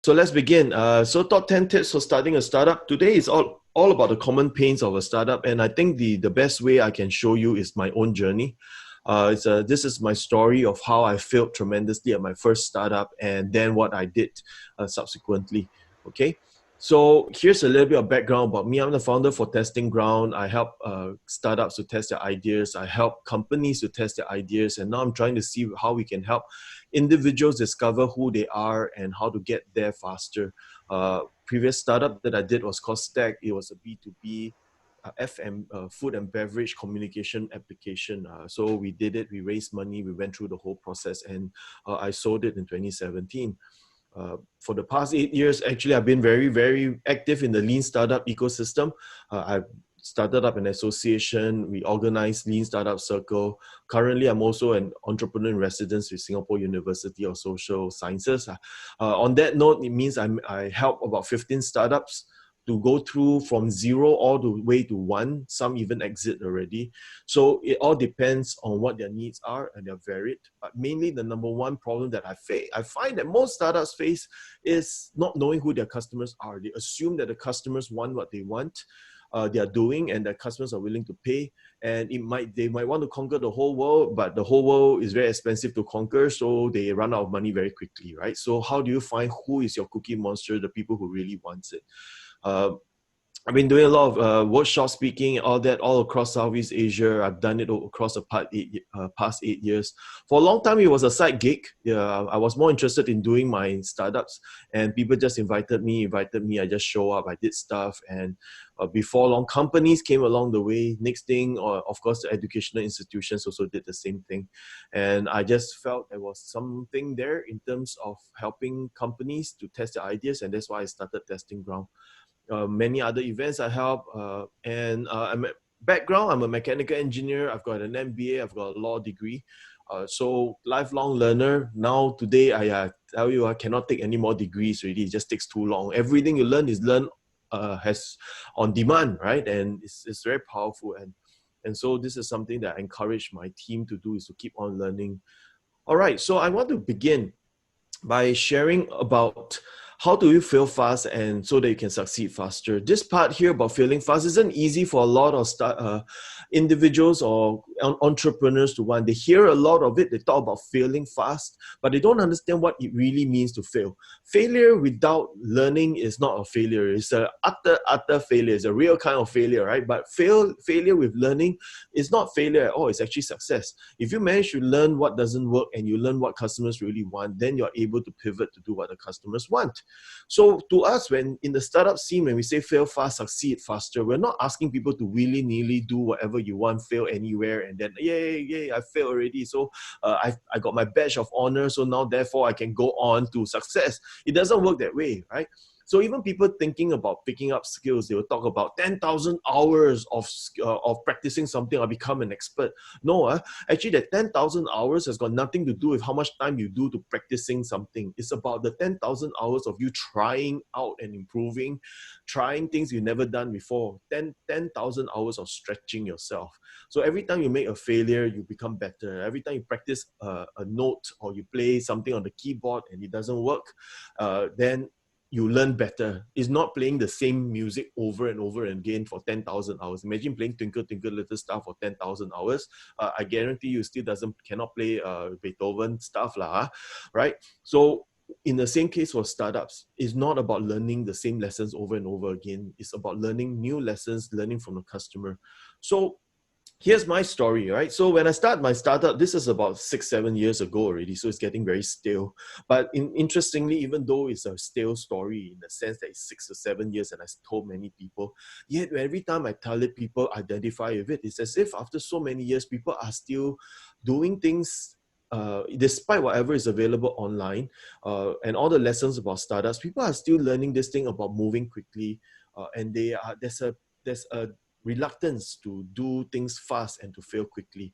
So let's begin. So top 10 tips for starting a startup. Today is all about the common pains of a startup. And I think the best way I can show you is my own journey. This is my story of how I failed tremendously at my first startup and then what I did subsequently. Okay. So here's a little bit of background about me. I'm the founder for Testing Ground. I help startups to test their ideas. I help companies to test their ideas. And now I'm trying to see how we can help individuals discover who they are and how to get there faster. Previous startup that I did was called Stack. It was a B2B food and beverage communication application. So we did it, we raised money, we went through the whole process, and I sold it in 2017. For the past 8 years, actually, I've been very, very active in the lean startup ecosystem. I've started up an association. We organized Lean Startup Circle. Currently, I'm also an entrepreneur in residence with Singapore University of Social Sciences. On that note, it means I help about 15 startups to go through from zero all the way to one. Some even exit already. So it all depends on what their needs are, and they're varied. But mainly the number one problem that I find that most startups face is not knowing who their customers are. They assume that the customers want what they want. They are doing, and that customers are willing to pay, and they might want to conquer the whole world, but the whole world is very expensive to conquer, so they run out of money very quickly, right? So how do you find who is your cookie monster, the people who really wants it? I've been doing a lot of workshop speaking, all that, all across Southeast Asia. I've done it across the past 8 years. For a long time, it was a side gig. I was more interested in doing my startups, and people just invited me. I just show up, I did stuff, and before long, companies came along the way. Next thing, of course, the educational institutions also did the same thing. And I just felt there was something there in terms of helping companies to test their ideas, and that's why I started Testing Ground. Many other events I help, I'm a mechanical engineer. I've got an MBA, I've got a law degree. So lifelong learner. Now today, I tell you, I cannot take any more degrees really. It just takes too long. Everything you learn is learned has on demand, right? And it's very powerful. And so this is something that I encourage my team to do, is to keep on learning. All right, so I want to begin by sharing about how do you fail fast and so that you can succeed faster. This part here about failing fast isn't easy for a lot of individuals or entrepreneurs to want. They hear a lot of it, they talk about failing fast, but they don't understand what it really means to fail. Failure without learning is not a failure. It's an utter failure. It's a real kind of failure, right? But failure with learning is not failure at all. It's actually success. If you manage to learn what doesn't work and you learn what customers really want, then you're able to pivot to do what the customers want. So to us, when in the startup scene, when we say fail fast, succeed faster, we're not asking people to willy-nilly do whatever you want, fail anywhere, and then, yay, I failed already. So I got my badge of honor, so now therefore I can go on to success. It doesn't work that way, right? So even people thinking about picking up skills, they will talk about 10,000 hours of practicing something or become an expert. No, actually that 10,000 hours has got nothing to do with how much time you do to practicing something. It's about the 10,000 hours of you trying out and improving, trying things you've never done before. 10,000 hours of stretching yourself. So every time you make a failure, you become better. Every time you practice a note or you play something on the keyboard and it doesn't work, then you learn better. It's not playing the same music over and over again for 10,000 hours. Imagine playing Twinkle Twinkle Little Star for 10,000 hours. I guarantee you still cannot play Beethoven stuff, right? So in the same case for startups, it's not about learning the same lessons over and over again. It's about learning new lessons, learning from the customer. So here's my story, right? So when I start my startup, this is about 6-7 years ago already, so it's getting very stale. But interestingly, even though it's a stale story in the sense that it's 6 or 7 years and I told many people, yet every time I tell it, people identify with it. It's as if after so many years, people are still doing things despite whatever is available online and all the lessons about startups. People are still learning this thing about moving quickly, and there's a reluctance to do things fast and to fail quickly.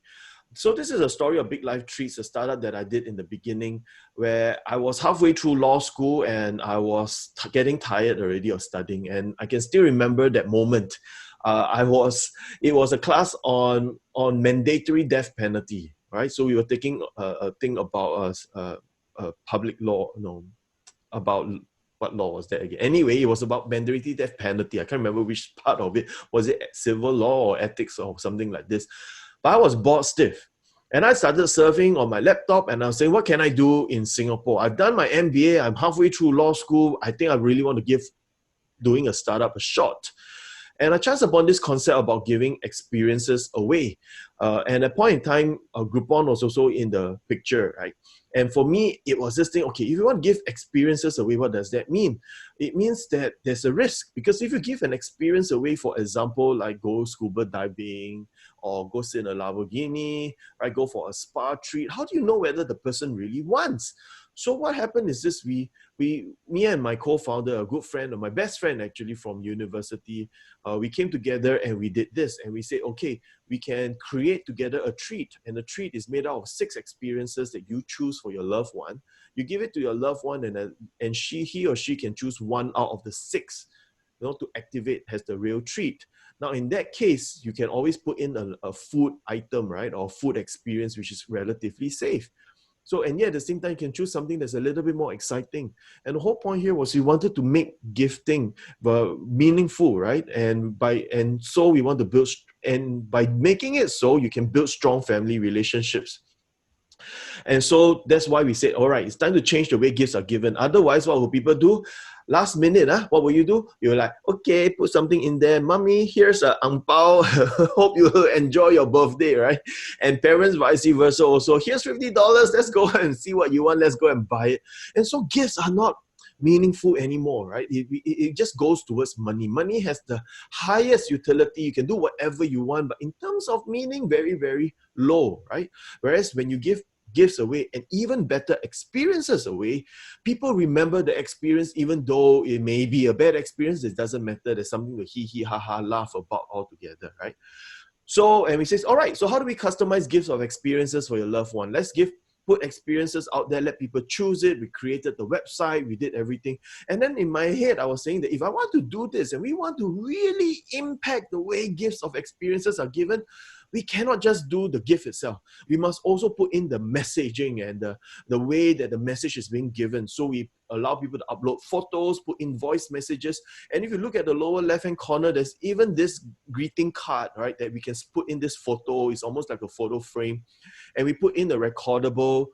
So this is a story of Big Life Treats, a startup that I did in the beginning, where I was halfway through law school and I was getting tired already of studying. And I can still remember that moment. It was a class on mandatory death penalty, right? So we were taking a thing about public law, about what law was that again? Anyway, it was about mandatory death penalty. I can't remember which part of it. Was it civil law or ethics or something like this? But I was bored stiff. And I started surfing on my laptop and I was saying, what can I do in Singapore? I've done my MBA. I'm halfway through law school. I think I really want to give doing a startup a shot. And I chanced upon this concept about giving experiences away. And at a point in time, Groupon was also in the picture, right? And for me, it was this thing, okay, if you want to give experiences away, what does that mean? It means that there's a risk. Because if you give an experience away, for example, like go scuba diving or go sit in a Lamborghini, right, go for a spa treat, how do you know whether the person really wants? So what happened is this, me and my co-founder, a good friend, or my best friend actually from university, we came together and we did this. And we said, okay, we can create together a treat. And the treat is made out of 6 experiences that you choose for your loved one. You give it to your loved one and he or she can choose one out of the 6, to activate as the real treat. Now, in that case, you can always put in a food item, right? Or food experience, which is relatively safe. So, and yet at the same time, you can choose something that's a little bit more exciting. And the whole point here was we wanted to make gifting meaningful, right? And so we want to build, and by making it so, you can build strong family relationships. And so that's why we said, all right, it's time to change the way gifts are given. Otherwise, what will people do? Last minute, what will you do? You're like, okay, put something in there. Mommy, here's an ang pao. Hope you enjoy your birthday, right? And parents, vice versa also. Here's $50. Let's go and see what you want. Let's go and buy it. And so gifts are not meaningful anymore, right? It just goes towards money. Money has the highest utility. You can do whatever you want, but in terms of meaning, very, very low, right? Whereas when you give gifts away and even better experiences away, people remember the experience even though it may be a bad experience. It doesn't matter. There's something to hee ha ha laugh about altogether, right? So, and we say, all right, so how do we customize gifts of experiences for your loved one? Let's put experiences out there, let people choose it. We created the website, we did everything. And then in my head, I was saying that if I want to do this and we want to really impact the way gifts of experiences are given, we cannot just do the gift itself. We must also put in the messaging and the way that the message is being given. So we allow people to upload photos, put in voice messages. And if you look at the lower left-hand corner, there's even this greeting card, right, that we can put in this photo. It's almost like a photo frame. And we put in the recordable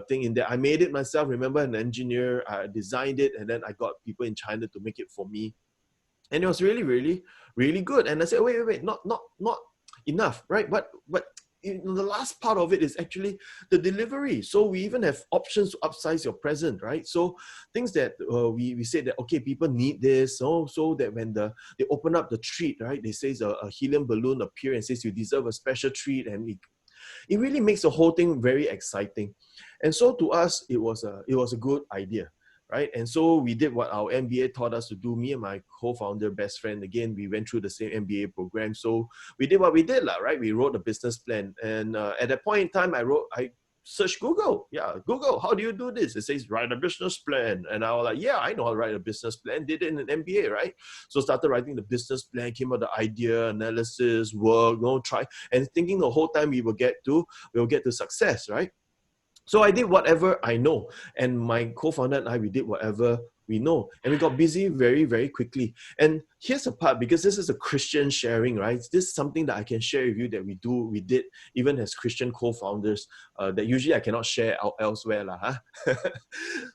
thing in there. I made it myself. Remember, an engineer, I designed it, and then I got people in China to make it for me. And it was really, really, really good. And I said, wait, not enough, right? But the last part of it is actually the delivery. So we even have options to upsize your present, right? So things that we said that, okay, people need this, so that when they open up the treat, right, they say a helium balloon appear and says you deserve a special treat, and it really makes the whole thing very exciting. And so to us, it was a good idea. Right. And so we did what our MBA taught us to do. Me and my co-founder, best friend, again, we went through the same MBA program. So we did what we did, right? We wrote a business plan. And at that point in time, I searched Google. Yeah, Google, how do you do this? It says, write a business plan. And I was like, yeah, I know how to write a business plan. Did it in an MBA, right? So started writing the business plan, came up with the idea, analysis, work, try. And thinking the whole time we'll get to success, right? So I did whatever I know. And my co-founder and I, we did whatever we know. And we got busy very, very quickly. And here's the part, because this is a Christian sharing, right? This is something that I can share with you that we did, even as Christian co-founders, that usually I cannot share out elsewhere.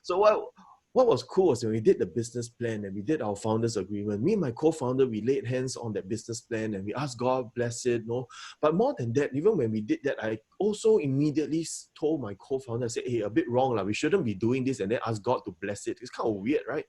So what was cool was when we did the business plan and we did our founders agreement, me and my co-founder, we laid hands on that business plan and we asked God bless it. But more than that, even when we did that, I also immediately told my co-founder, I said, hey, a bit wrong. We shouldn't be doing this, and then ask God to bless it. It's kind of weird, right?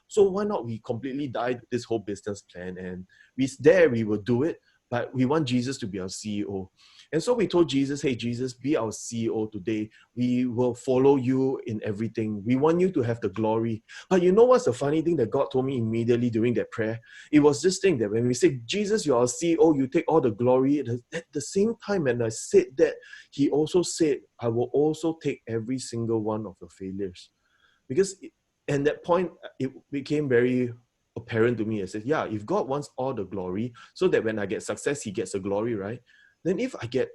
So why not we completely died this whole business plan, and we will do it, but we want Jesus to be our CEO. And so we told Jesus, hey, Jesus, be our CEO today. We will follow you in everything. We want you to have the glory. But you know what's the funny thing that God told me immediately during that prayer? It was this thing that when we say, Jesus, you're our CEO, you take all the glory. At the same time, when I said that, he also said, I will also take every single one of your failures. Because at that point, it became very apparent to me. I said, yeah, if God wants all the glory, so that when I get success, he gets the glory, right? Then if I get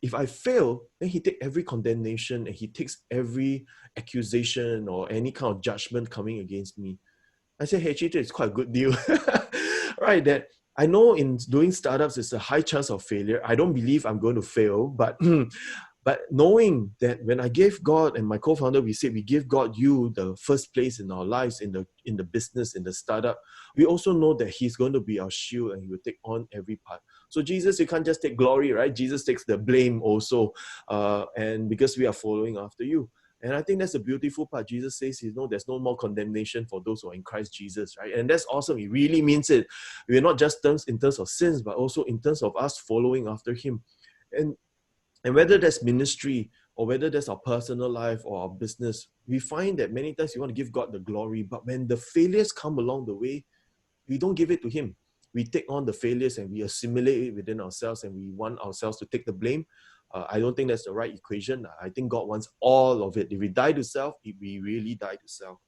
if I fail, then he takes every condemnation and he takes every accusation or any kind of judgment coming against me. I said, hey, Chitra, it's quite a good deal. Right, that I know in doing startups, it's a high chance of failure. I don't believe I'm going to fail, but but knowing that when I gave God and my co-founder, we said we give God you the first place in our lives, in the business, in the startup, we also know that he's going to be our shield and he will take on every part. So Jesus, you can't just take glory, right? Jesus takes the blame also, and because we are following after you. And I think that's a beautiful part. Jesus says, there's no more condemnation for those who are in Christ Jesus, right? And that's awesome. He really means it. We're not just in terms of sins, but also in terms of us following after him. And whether that's ministry or whether that's our personal life or our business, we find that many times we want to give God the glory, but when the failures come along the way, we don't give it to him. We take on the failures and we assimilate it within ourselves and we want ourselves to take the blame. I don't think that's the right equation. I think God wants all of it. If we die to self, we really die to self.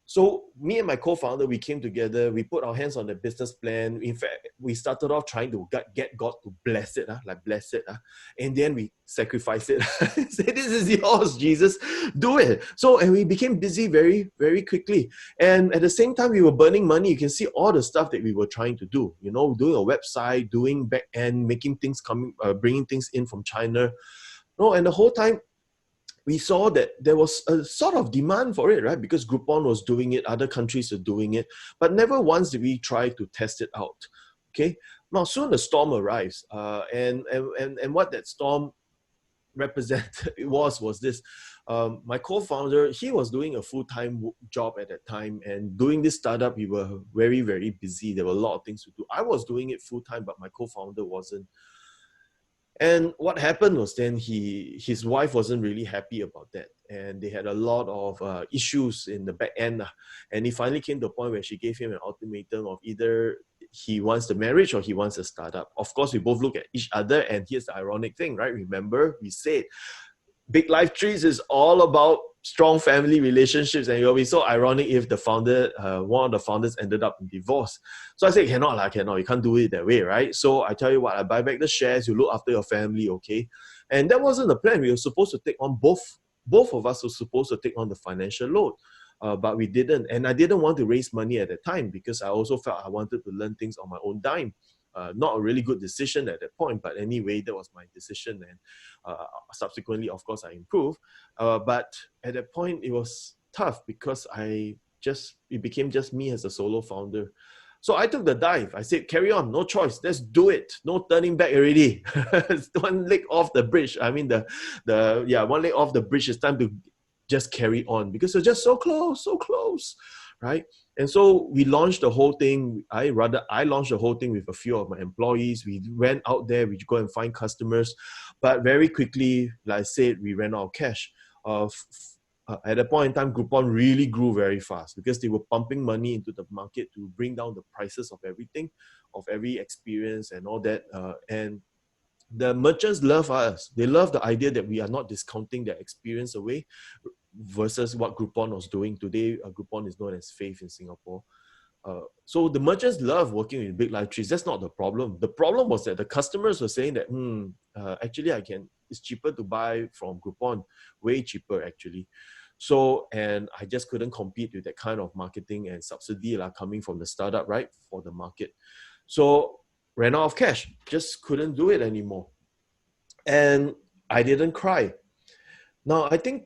So me and my co-founder, we came together, we put our hands on the business plan. In fact, we started off trying to get God to bless it, bless it. And then we sacrifice it. Say, this is yours, Jesus, do it. So, and we became busy very, very quickly. And at the same time, we were burning money. You can see all the stuff that we were trying to do, doing a website, doing back end, making things bringing things in from China. No, and the whole time, we saw that there was a sort of demand for it, right? Because Groupon was doing it, other countries are doing it, but never once did we try to test it out. Okay. Now soon the storm arrives, and what that storm represented was this. My co-founder, he was doing a full-time job at that time, and doing this startup, we were very, very busy. There were a lot of things to do. I was doing it full-time, but my co-founder wasn't. And what happened was then his wife wasn't really happy about that. And they had a lot of issues in the back end. And it finally came to a point where she gave him an ultimatum of either he wants the marriage or he wants a startup. Of course, we both look at each other. And here's the ironic thing, right? Remember, we said Big Life Trees is all about strong family relationships, and it will be so ironic if the founder, one of the founders ended up in divorce. So I said, cannot, you can't do it that way, right? So I tell you what, I buy back the shares, you look after your family, okay? And that wasn't the plan. We were supposed to take on both of us were supposed to take on the financial load. But we didn't. And I didn't want to raise money at that time because I also felt I wanted to learn things on my own dime. Not a really good decision at that point, but anyway, that was my decision. And subsequently, of course, I improved. But at that point, it was tough because it became just me as a solo founder. So I took the dive. I said, carry on, no choice. Let's do it. No turning back already. It's one leg off the bridge. I mean, one leg off the bridge. It's time to just carry on because it's just so close, right? And so we launched the whole thing. I launched the whole thing with a few of my employees. We went out there, we go and find customers. But very quickly, like I said, we ran out of cash. At that point in time, Groupon really grew very fast because they were pumping money into the market to bring down the prices of everything, of every experience and all that. And the merchants love us. They love the idea that we are not discounting their experience away versus what Groupon was doing. Today, Groupon is known as Faith in Singapore. So the merchants love working with Big Life Trees. That's not the problem. The problem was that the customers were saying that, actually it's cheaper to buy from Groupon, way cheaper actually. So, and I just couldn't compete with that kind of marketing and subsidy coming from the startup, right, for the market. So ran out of cash, just couldn't do it anymore. And I didn't cry. Now, I think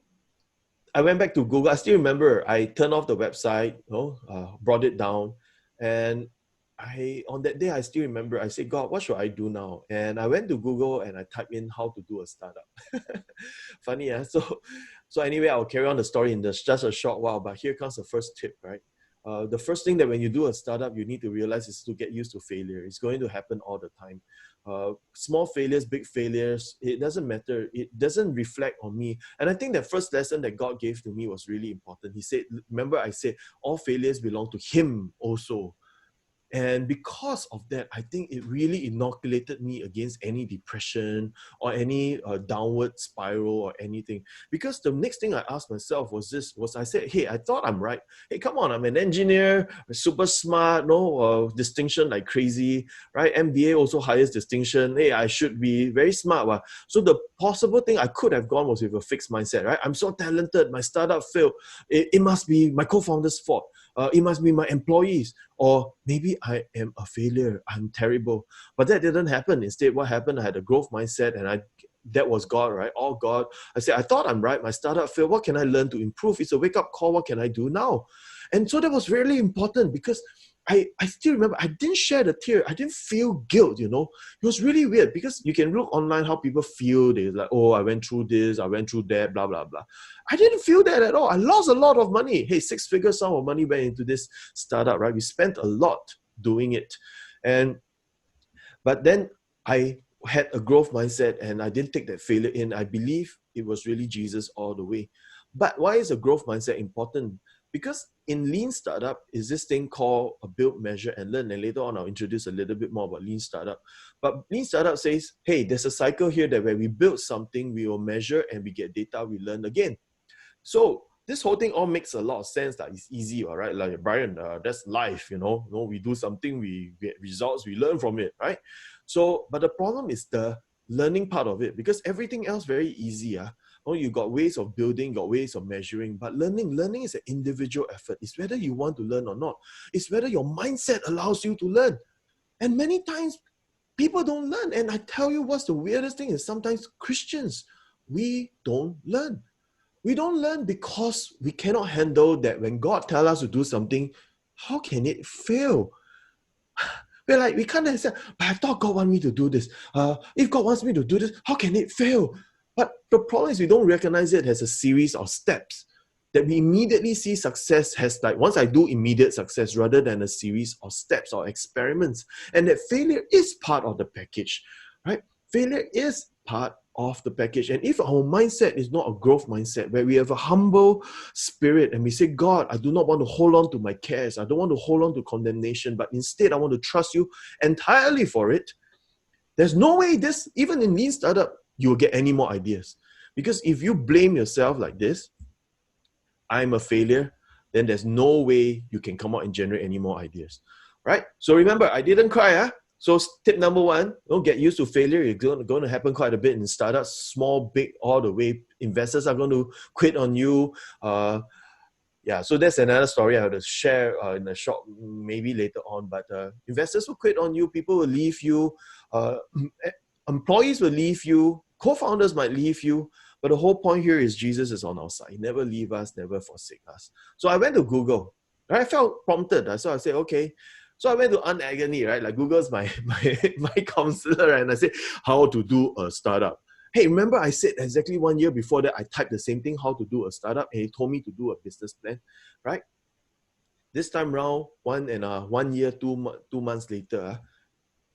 I went back to Google. I still remember I turned off the website, brought it down. And on that day, I still remember, I said, God, what should I do now? And I went to Google and I typed in how to do a startup. Funny, yeah? So anyway, I'll carry on the story in just a short while, but here comes the first tip, right? The first thing that when you do a startup, you need to realize is to get used to failure. It's going to happen all the time. Small failures, big failures, it doesn't matter. It doesn't reflect on me. And I think the first lesson that God gave to me was really important. He said, remember I said, all failures belong to Him also. And because of that, I think it really inoculated me against any depression or any downward spiral or anything. Because the next thing I asked myself was I said, hey, I thought I'm right. Hey, come on, I'm an engineer, super smart, no distinction like crazy, right? MBA also highest distinction. Hey, I should be very smart. Wow. So the possible thing I could have gone was with a fixed mindset, right? I'm so talented, my startup failed. It must be my co-founder's fault. It must be my employees, or maybe I am a failure. I'm terrible. But that didn't happen. Instead, what happened? I had a growth mindset, and that was God, right? All God. I said, I thought I'm right. My startup failed. What can I learn to improve? It's a wake-up call. What can I do now? And so that was really important, because I still remember I didn't share the tear. I didn't feel guilt, It was really weird, because you can look online how people feel. They're like, oh, I went through this, I went through that, blah, blah, blah. I didn't feel that at all. I lost a lot of money. Hey, 6-figure sum of money went into this startup, right? We spent a lot doing it. But then I had a growth mindset, and I didn't take that failure in. I believe it was really Jesus all the way. But why is a growth mindset important? Because in lean startup is this thing called a build, measure, and learn. And later on, I'll introduce a little bit more about lean startup. But lean startup says, hey, there's a cycle here that when we build something, we will measure and we get data, we learn again. So this whole thing all makes a lot of sense. That it's easy, all right? Like, Bryan, that's life, we do something, we get results, we learn from it, right? So, but the problem is the learning part of it, because everything else very easy. You got ways of building, got ways of measuring, but learning is an individual effort. It's whether you want to learn or not. It's whether your mindset allows you to learn. And many times people don't learn. And I tell you what's the weirdest thing is sometimes Christians, we don't learn. We don't learn because we cannot handle that when God tells us to do something, how can it fail? We're like, we can't say, but I thought God wanted me to do this. If God wants me to do this, how can it fail? But the problem is we don't recognize it as a series of steps that we immediately see success has, like, once I do immediate success rather than a series of steps or experiments. And that failure is part of the package, right? Failure is part of the package. And if our mindset is not a growth mindset, where we have a humble spirit and we say, God, I do not want to hold on to my cares. I don't want to hold on to condemnation, but instead I want to trust you entirely for it. There's no way this, even in lean startup, you will get any more ideas. Because if you blame yourself like this, I'm a failure, then there's no way you can come out and generate any more ideas, right? So remember, I didn't cry. So tip number one, don't get used to failure. It's going to happen quite a bit in startups, small, big, all the way. Investors are going to quit on you. So that's another story I have to share in a short, maybe later on. But investors will quit on you. People will leave you. Employees will leave you. Co-founders might leave you. But the whole point here is Jesus is on our side. He never leave us, never forsake us. So I went to Google. Right? I felt prompted. So I said, okay. So I went to Unagony, right? Like Google's my counselor, and I said, how to do a startup. Hey, remember I said exactly 1 year before that, I typed the same thing, how to do a startup, and he told me to do a business plan, right? This time around, 1 year, 2 months later,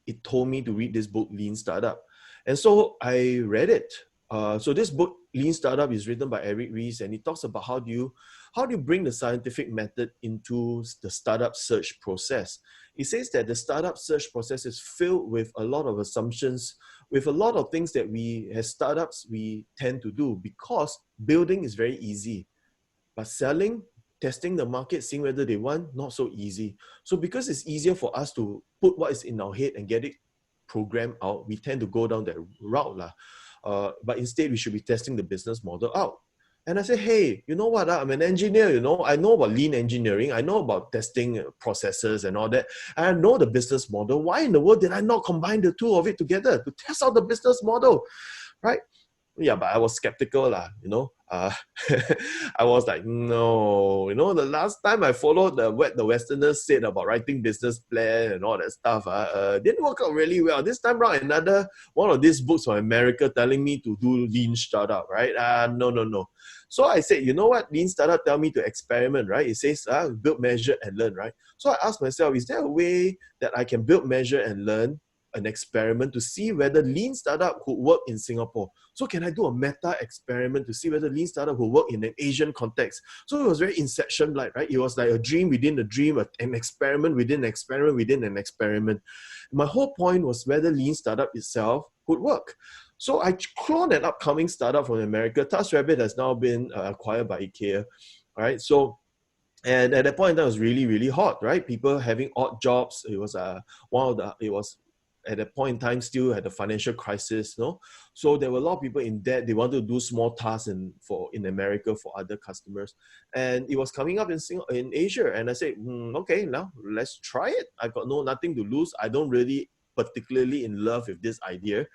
it told me to read this book, Lean Startup. And so I read it. So this book, Lean Startup, is written by Eric Ries, and it talks about how do you bring the scientific method into the startup search process. It says that the startup search process is filled with a lot of assumptions, with a lot of things that we, as startups, we tend to do, because building is very easy. But selling, testing the market, seeing whether they want, not so easy. So because it's easier for us to put what is in our head and get it programmed out, we tend to go down that route. But instead, we should be testing the business model out. And I said, hey, you know what? I'm an engineer, I know about lean engineering. I know about testing processes and all that. And I know the business model. Why in the world did I not combine the two of it together to test out the business model, right? Yeah, but I was skeptical, I was like, no, the last time I followed what the Westerners said about writing business plan and all that stuff, didn't work out really well. This time around, another one of these books from America telling me to do lean startup, right? No. So I said, you know what? Lean startup tell me to experiment, right? It says build, measure, and learn, right? So I asked myself, is there a way that I can build, measure, and learn an experiment to see whether lean startup could work in Singapore. So can I do a meta experiment to see whether lean startup will work in an Asian context? So it was very Inception-like, right? It was like a dream within a dream, an experiment within an experiment within an experiment. My whole point was whether lean startup itself could work. So I cloned an upcoming startup from America. TaskRabbit has now been acquired by IKEA, right? So, and at that point in time, it was really, really hot, right? People having odd jobs. It was it was at that point in time still had a financial crisis, no? So there were a lot of people in debt. They wanted to do small tasks in America for other customers, and it was coming up in Asia. And I said, okay, now let's try it. I got nothing to lose. I don't really particularly in love with this idea.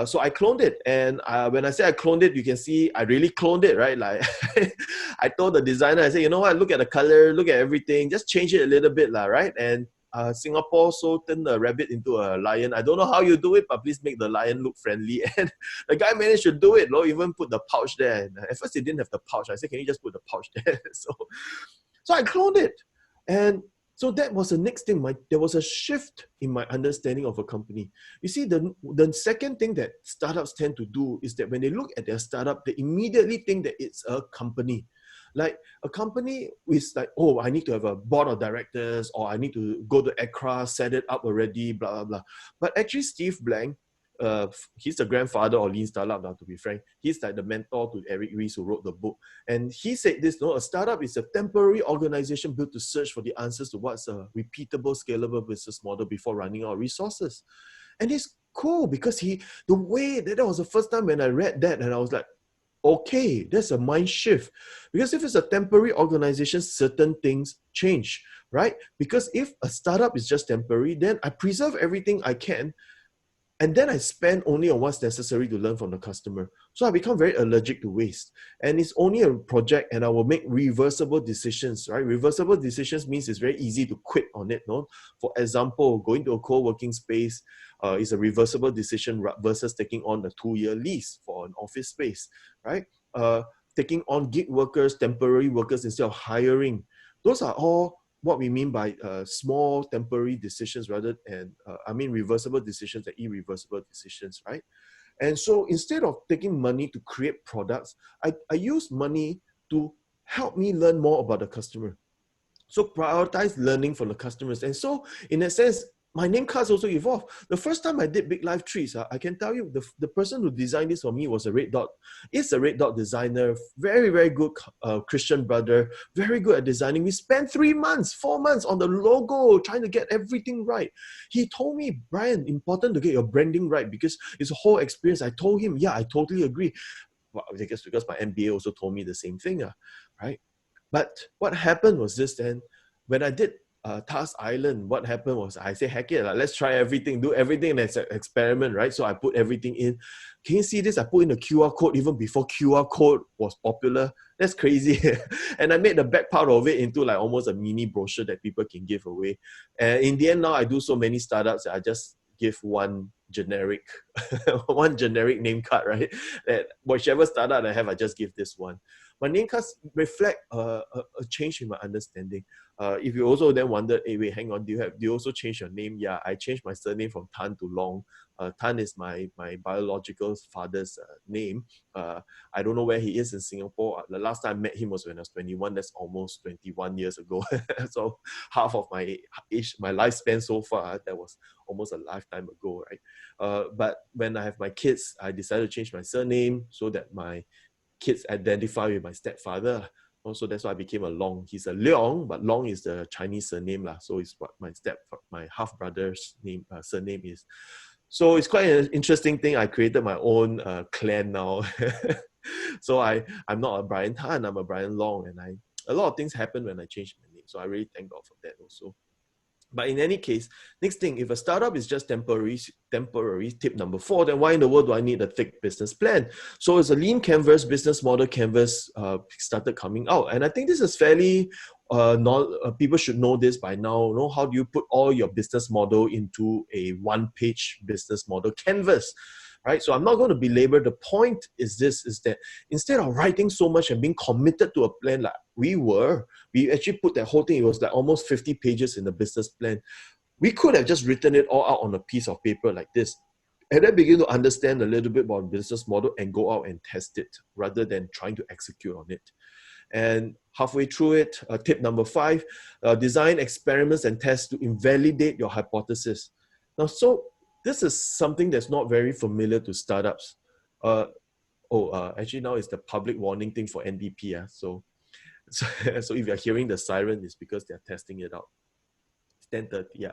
So I cloned it, and when I say I cloned it, you can see I really cloned it, right? Like I told the designer, I said, you know what? Look at the color, look at everything, just change it a little bit, right? And Singapore so turned the rabbit into a lion. I don't know how you do it, but please make the lion look friendly. And the guy managed to do it. Even put the pouch there. And at first, he didn't have the pouch. I said, can you just put the pouch there? So I cloned it, and so that was the next thing. There was a shift in my understanding of a company. You see, the second thing that startups tend to do is that when they look at their startup, they immediately think that it's a company. Like a company is like, oh, I need to have a board of directors, or I need to go to Accra, set it up already, blah, blah, blah. But actually, Steve Blank, he's the grandfather of Lean Startup now, to be frank. He's like the mentor to Eric Ries, who wrote the book. And he said this, a startup is a temporary organization built to search for the answers to what's a repeatable, scalable business model before running out of resources. And it's cool because that was the first time when I read that, and I was like, okay, that's a mind shift. Because if it's a temporary organization, certain things change, right? Because if a startup is just temporary, then I preserve everything I can, and then I spend only on what's necessary to learn from the customer. So I become very allergic to waste. And it's only a project, and I will make reversible decisions, right? Reversible decisions means it's very easy to quit on it. No? For example, going to a co-working space is a reversible decision versus taking on a 2-year lease for an office space, right? Taking on gig workers, temporary workers instead of hiring. Those are all what we mean by small temporary decisions reversible decisions and irreversible decisions, right? And so instead of taking money to create products, I use money to help me learn more about the customer. So prioritize learning from the customers. And so in a sense, my name cards also evolved. The first time I did Big Life Trees, I can tell you the person who designed this for me was a Red Dot. It's a Red Dot designer, very, very good Christian brother, very good at designing. We spent 4 months on the logo, trying to get everything right. He told me, Bryan, important to get your branding right because it's a whole experience. I told him, yeah, I totally agree. Well, I guess because my MBA also told me the same thing, right? But what happened was this then, when I did Task Island, what happened was I said, heck it, let's try everything, do everything as an experiment, right? So I put everything in. Can you see this? I put in a QR code even before QR code was popular. That's crazy. And I made the back part of it into like almost a mini brochure that people can give away. And in the end now, I do so many startups that I just give one generic name card, right? That whichever startup I have, I just give this one. My name cards reflect a change in my understanding. If you also then wonder, hey, wait, hang on, do you also change your name? Yeah, I changed my surname from Tan to Long. Tan is my biological father's name. I don't know where he is in Singapore. The last time I met him was when I was 21. That's almost 21 years ago. So half of my lifespan so far, that was almost a lifetime ago, right? But when I have my kids, I decided to change my surname so that my kids identify with my stepfather. Also, that's why I became a Long. He's a Leong, but Long is the Chinese surname. So it's what my half-brother's surname is. So it's quite an interesting thing. I created my own clan now. So I'm not a Bryan Tan, I'm a Bryan Long. And a lot of things happen when I changed my name. So I really thank God for that also. But in any case, next thing, if a startup is just temporary, tip number 4, then why in the world do I need a thick business plan? So it's a lean canvas, business model canvas started coming out. And I think this is fairly, people should know this by now. Know how do you put all your business model into a one-page business model canvas? Right? So I'm not going to belabor. The point is that instead of writing so much and being committed to a plan like we actually put that whole thing, it was like almost 50 pages in the business plan. We could have just written it all out on a piece of paper like this, and then begin to understand a little bit about business model and go out and test it rather than trying to execute on it. And halfway through it, tip number 5, design experiments and tests to invalidate your hypothesis. Now, so this is something that's not very familiar to startups. Actually now it's the public warning thing for NDP. So if you're hearing the siren, it's because they're testing it out. It's 10:30, yeah.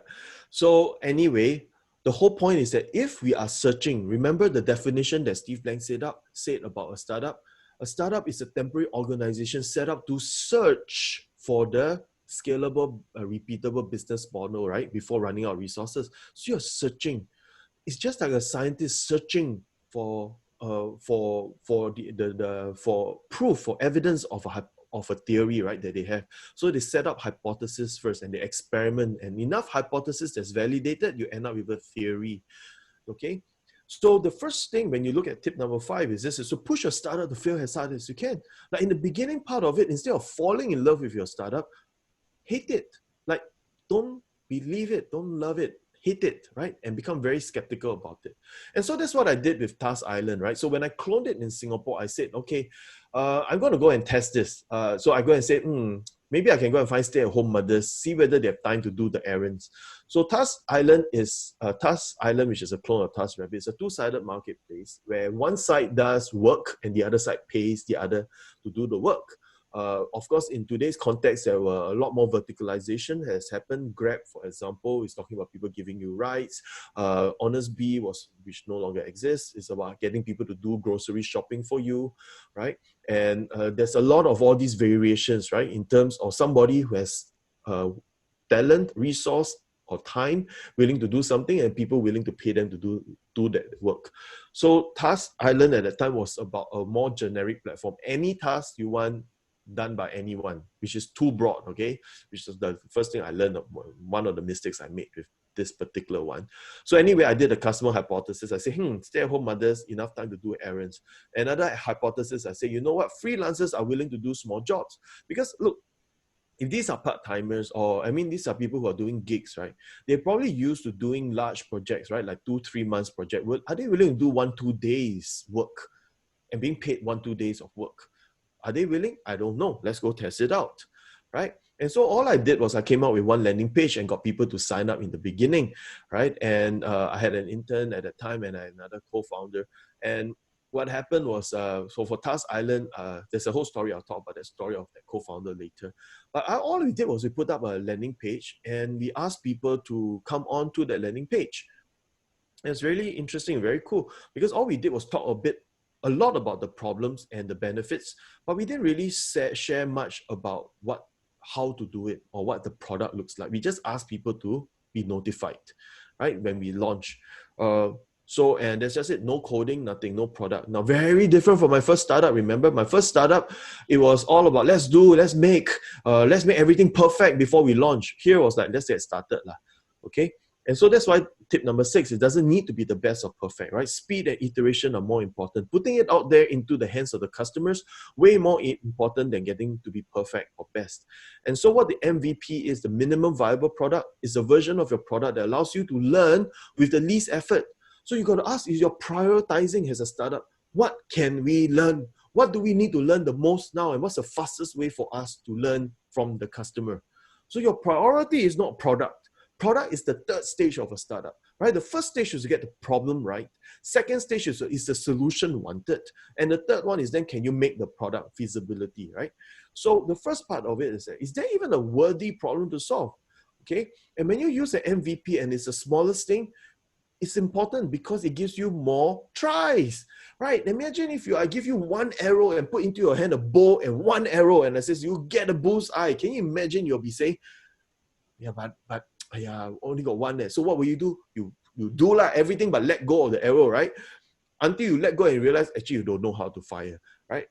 So anyway, the whole point is that if we are searching, remember the definition that Steve Blank said about a startup? A startup is a temporary organization set up to search for the scalable, repeatable business model, right? Before running out of resources. So you're searching. It's just like a scientist searching for proof, for evidence of a theory, right, that they have. So they set up hypothesis first and they experiment, and enough hypothesis that's validated, you end up with a theory. Okay. So the first thing when you look at tip number 5 is to push your startup to fail as hard as you can. Like in the beginning part of it, instead of falling in love with your startup, hate it. Like, don't believe it, don't love it, hate it, right? And become very skeptical about it. And so that's what I did with Task Island, right? So when I cloned it in Singapore, I said, okay, I'm going to go and test this. So I go and say, maybe I can go and find stay-at-home mothers, see whether they have time to do the errands. So Task Island, which is a clone of TaskRabbit, is a two-sided marketplace where one side does work and the other side pays the other to do the work. Of course, in today's context, there were a lot more verticalization has happened. Grab, for example, is talking about people giving you rides. Honest Bee, which no longer exists, is about getting people to do grocery shopping for you, right? And there's a lot of all these variations, right? In terms of somebody who has talent, resource, or time willing to do something, and people willing to pay them to do that work. So Task Island at that time was about a more generic platform. Any task you want done by anyone, which is too broad, okay? Which is the first thing I learned, one of the mistakes I made with this particular one. So anyway, I did a customer hypothesis. I say, stay-at-home mothers, enough time to do errands. Another hypothesis, I say, you know what? Freelancers are willing to do small jobs. Because look, if these are part-timers, these are people who are doing gigs, right? They're probably used to doing large projects, right? Like 2-3 months project. Well, are they willing to do 1-2 days work and being paid 1-2 days of work? Are they willing? I don't know. Let's go test it out, right? And so all I did was I came out with one landing page and got people to sign up in the beginning, right? And I had an intern at that time and another co-founder. And what happened was, so for Task Island, there's a whole story. I'll talk about that story of that co-founder later. But all we did was we put up a landing page and we asked people to come on to that landing page. And it's really interesting, very cool, because all we did was talk a lot about the problems and the benefits, but we didn't really share much about how to do it or what the product looks like. We just asked people to be notified, right, when we launch. And that's just it. No coding, nothing, no product. Now, very different from my first startup. Remember, my first startup, it was all about let's make everything perfect before we launch. Here was like, let's get started, okay? And so that's why tip number 6, it doesn't need to be the best or perfect, right? Speed and iteration are more important. Putting it out there into the hands of the customers, way more important than getting to be perfect or best. And so what the MVP is, the minimum viable product, is a version of your product that allows you to learn with the least effort. So you got to ask, is you're prioritizing as a startup, what can we learn? What do we need to learn the most now? And what's the fastest way for us to learn from the customer? So your priority is not product. Product is the third stage of a startup, right? The first stage is to get the problem right. Second stage is the solution wanted. And the third one is then, can you make the product feasibility, right? So the first part of it is there even a worthy problem to solve? Okay. And when you use an MVP and it's the smallest thing, it's important because it gives you more tries, right? Imagine if I give you one arrow and put into your hand a bow and one arrow and it says you get a bullseye. Can you imagine you'll be saying, yeah, but only got one there. So what will you do? You do like everything but let go of the arrow, right? Until you let go and realize actually you don't know how to fire, right?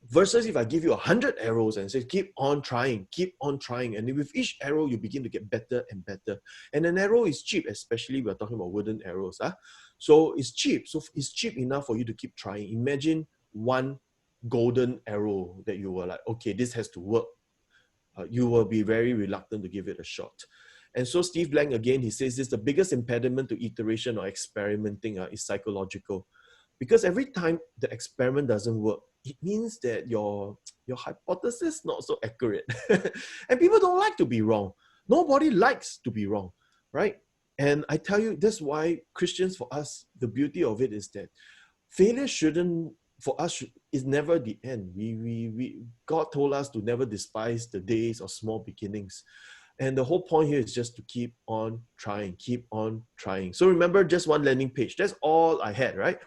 Versus if I give you 100 arrows and say, keep on trying. And with each arrow, you begin to get better and better. And an arrow is cheap, especially we're talking about wooden arrows. So it's cheap. So it's cheap enough for you to keep trying. Imagine one golden arrow that you were like, okay, this has to work. You will be very reluctant to give it a shot. And so Steve Blank, again, he says this: the biggest impediment to iteration or experimenting is psychological. Because every time the experiment doesn't work, it means that your hypothesis is not so accurate. And people don't like to be wrong. Nobody likes to be wrong, right? And I tell you, that's why Christians, for us, the beauty of it is that failure shouldn't, for us, is never the end. God told us to never despise the days of small beginnings. And the whole point here is just to keep on trying, keep on trying. So remember, just one landing page. That's all I had, right?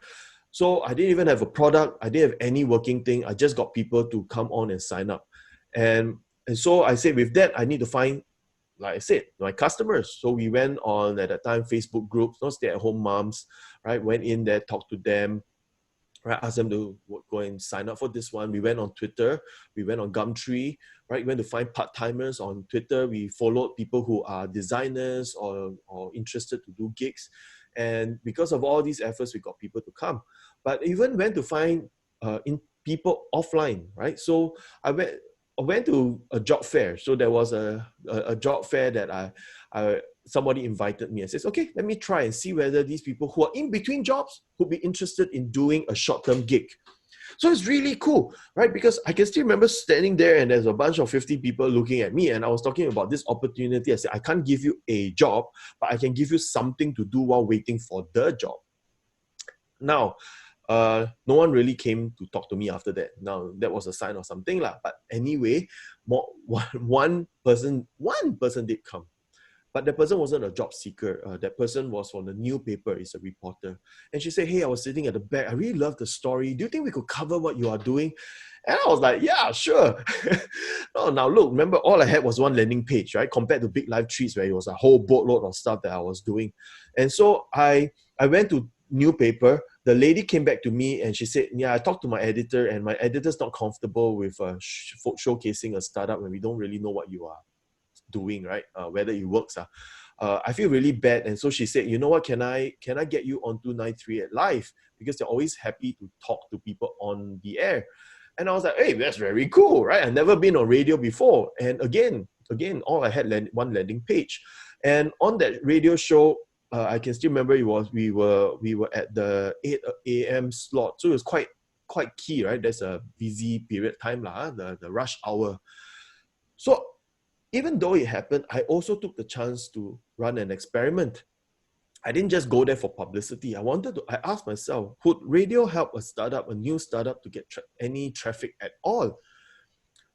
So I didn't even have a product. I didn't have any working thing. I just got people to come on and sign up. And so I said, with that, I need to find, like I said, my customers. So we went on, at that time, Facebook groups, not stay-at-home moms, right? Went in there, talked to them, right? Asked them to go and sign up for this one. We went on Twitter. We went on Gumtree, right? We went to find part-timers on Twitter. We followed people who are designers or interested to do gigs. And because of all these efforts, we got people to come. But even went to find people offline, right? So I went to a job fair. So there was a job fair that somebody invited me and says, okay, let me try and see whether these people who are in between jobs would be interested in doing a short-term gig. So it's really cool, right? Because I can still remember standing there and there's a bunch of 50 people looking at me, and I was talking about this opportunity. I said, I can't give you a job, but I can give you something to do while waiting for the job. Now, no one really came to talk to me after that. Now, that was a sign of something lah. But anyway, one person did come. But that person wasn't a job seeker. That person was from the newspaper. He's a reporter. And she said, hey, I was sitting at the back. I really love the story. Do you think we could cover what you are doing? And I was like, yeah, sure. No, now look, remember, all I had was one landing page, right? Compared to Big Life Treats, where it was a whole boatload of stuff that I was doing. And so I went to newspaper. The lady came back to me and she said, yeah, I talked to my editor, and my editor's not comfortable with showcasing a startup when we don't really know what you are doing, right? Whether it works. I feel really bad. And so she said, you know what, can I get you on 293 at live? Because they're always happy to talk to people on the air. And I was like, hey, that's very cool, right? I've never been on radio before. And again, all I had one landing page. And on that radio show, I can still remember we were at the 8 a.m. slot. So it was quite key, right? There's a busy period time, the rush hour. So even though it happened, I also took the chance to run an experiment. I didn't just go there for publicity. I asked myself, would radio help a new startup to get any traffic at all?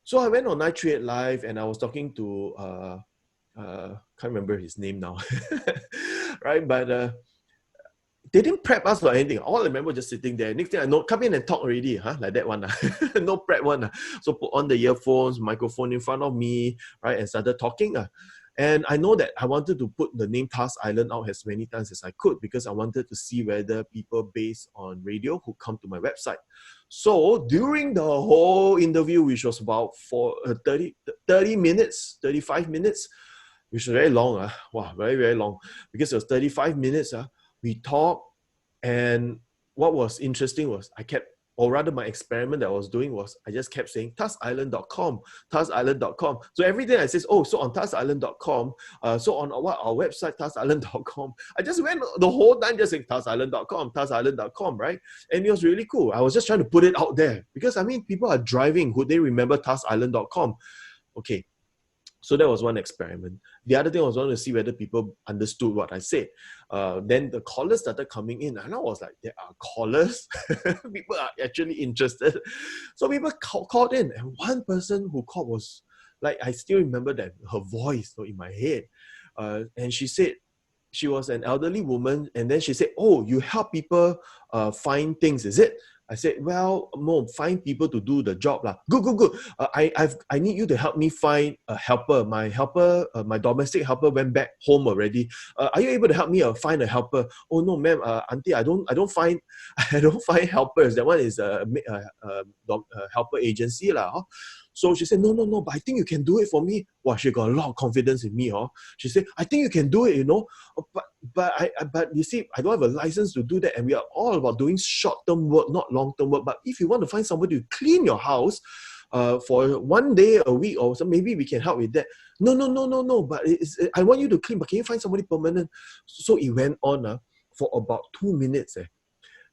So I went on 938 Live and I was talking to, can't remember his name now, right? But they didn't prep us for anything. All I remember just sitting there. Next thing I know, come in and talk already, like that one. No prep one. So put on the earphones, microphone in front of me, right, and started talking. And I know that I wanted to put the name Task Island out as many times as I could, because I wanted to see whether people based on radio who come to my website. So during the whole interview, which was about 30 minutes, 35 minutes, which was very long. Wow, very, very long. Because it was 35 minutes. We talked, and what was interesting was my experiment that I was doing was I just kept saying tasisland.com, tasisland.com. So everything I says, so on tasisland.com, so on our website, tasisland.com. I just went the whole time just saying tasisland.com, tasisland.com, right? And it was really cool. I was just trying to put it out there because, I mean, people are driving. Would they remember tasisland.com? Okay. So that was one experiment. The other thing I was wanting to see whether people understood what I said. Then the callers started coming in, and I was like, there are callers? People are actually interested. So people called in, and one person who called was like, I still remember that her voice in my head. And she said, she was an elderly woman, and then she said, oh, you help people find things, is it? I said, well, no, find people to do the job. Good. I need you to help me find a helper. My domestic helper went back home already. Are you able to help me find a helper? Oh no, ma'am, auntie, I don't find helpers. That one is a helper agency lah. So she said, no, but I think you can do it for me. Wow, she got a lot of confidence in me. She said, I think you can do it, But you see, I don't have a license to do that. And we are all about doing short-term work, not long-term work. But if you want to find somebody to clean your house for one day a week, or so, maybe we can help with that. No, no, no, no, no. But I want you to clean, but can you find somebody permanent? So it went on for about 2 minutes.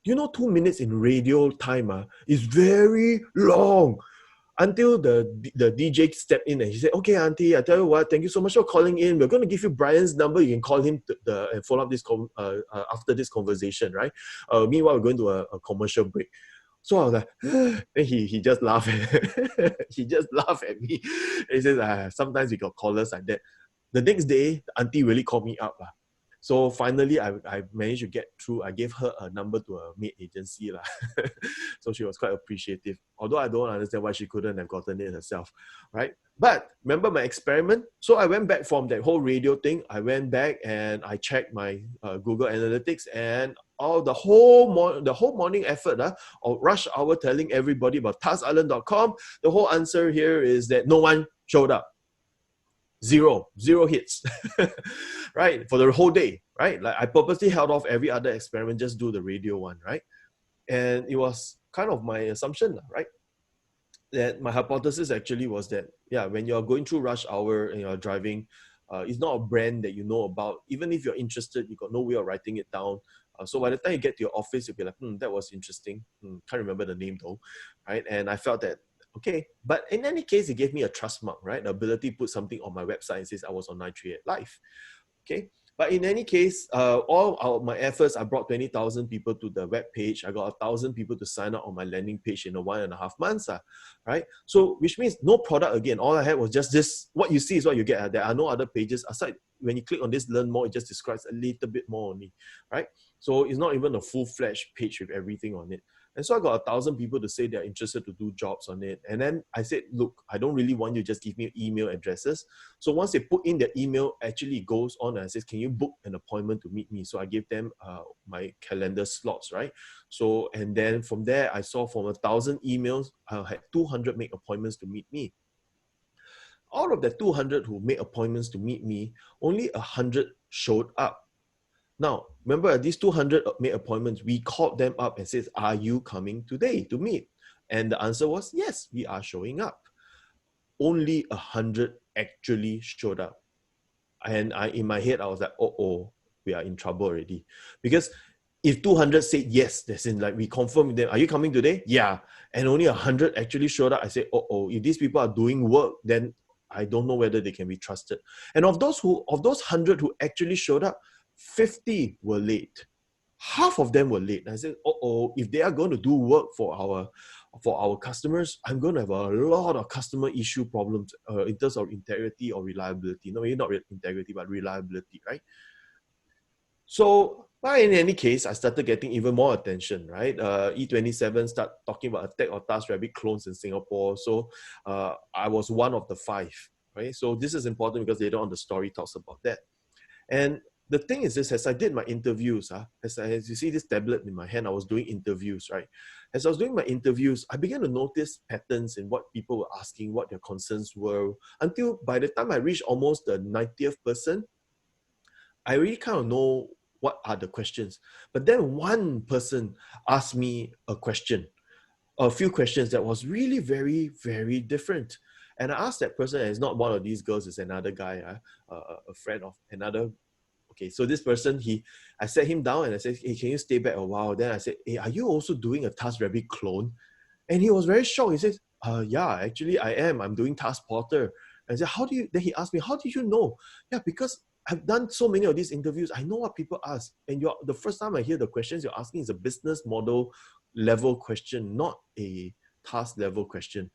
You know, 2 minutes in radio time is very long. Until the DJ stepped in and he said, okay, auntie, I tell you what, thank you so much for calling in. We're going to give you Brian's number. You can call him and follow up this after this conversation, right? Meanwhile, we're going to a commercial break. So I was like, and he just laughed. He just laughed at me. He says, sometimes we got callers like that. The next day, the auntie really called me up. So finally, I managed to get through. I gave her a number to a maid agency. So she was quite appreciative. Although I don't understand why she couldn't have gotten it herself, right? But remember my experiment? So I went back from that whole radio thing. I went back and I checked my Google Analytics, and the whole morning effort of rush hour telling everybody about TaskIsland.com, the whole answer here is that no one showed up. Zero hits, right? For the whole day, right? Like I purposely held off every other experiment, just do the radio one, right? And it was kind of my assumption, right? That my hypothesis actually was that, yeah, when you're going through rush hour and you're driving, it's not a brand that you know about. Even if you're interested, you got no way of writing it down. So by the time you get to your office, you'll be like, that was interesting. Can't remember the name though, right? And I felt that, okay, but in any case, it gave me a trust mark, right? The ability to put something on my website and says I was on 938 Live, okay? But in any case, all my efforts, I brought 20,000 people to the web page. I got 1,000 people to sign up on my landing page in 1.5 months, right? So, which means no product again. All I had was just this. What you see is what you get. There are no other pages aside. When you click on this, learn more, it just describes a little bit more only, right? So it's not even a full-fledged page with everything on it. And so I got 1,000 people to say they're interested to do jobs on it. And then I said, look, I don't really want you to just give me email addresses. So once they put in their email, actually it goes on and says, can you book an appointment to meet me? So I gave them my calendar slots, right? So, and then from there, I saw from 1,000 emails, I had 200 make appointments to meet me. Out of the 200 who made appointments to meet me, only 100 showed up. Now, remember, these 200 made appointments, we called them up and said, are you coming today to meet? And the answer was, yes, we are showing up. Only 100 actually showed up. And in my head, I was like, oh, we are in trouble already. Because if 200 said yes, that's in like we confirm with them, are you coming today? Yeah. And only 100 actually showed up. I said, if these people are doing work, then I don't know whether they can be trusted. And of those 100 who actually showed up, 50 were late. Half of them were late. And I said, if they are going to do work for our customers, I'm going to have a lot of customer issue problems in terms of integrity or reliability. No, maybe not integrity, but reliability, right? So, but in any case, I started getting even more attention, right? E27 start talking about attack or TaskRabbit clones in Singapore. So I was one of the 5, right? So this is important because later on the story talks about that. And the thing is this, as I did my interviews, as you see this tablet in my hand, I was doing interviews, right? As I was doing my interviews, I began to notice patterns in what people were asking, what their concerns were, until by the time I reached almost the 90th person, I really kind of know what are the questions. But then one person asked me a few questions that was really very, very different. And I asked that person, and it's not one of these girls, it's another guy, a friend of another. Okay, so this person, I sat him down and I said, hey, can you stay back a while? Then I said, hey, are you also doing a TaskRabbit clone? And he was very shocked. He says, yeah, actually I am. I'm doing TaskPorter. And I said, then he asked me, how did you know? Yeah, because I've done so many of these interviews. I know what people ask. And the first time I hear the questions you're asking is a business model level question, not a task level question.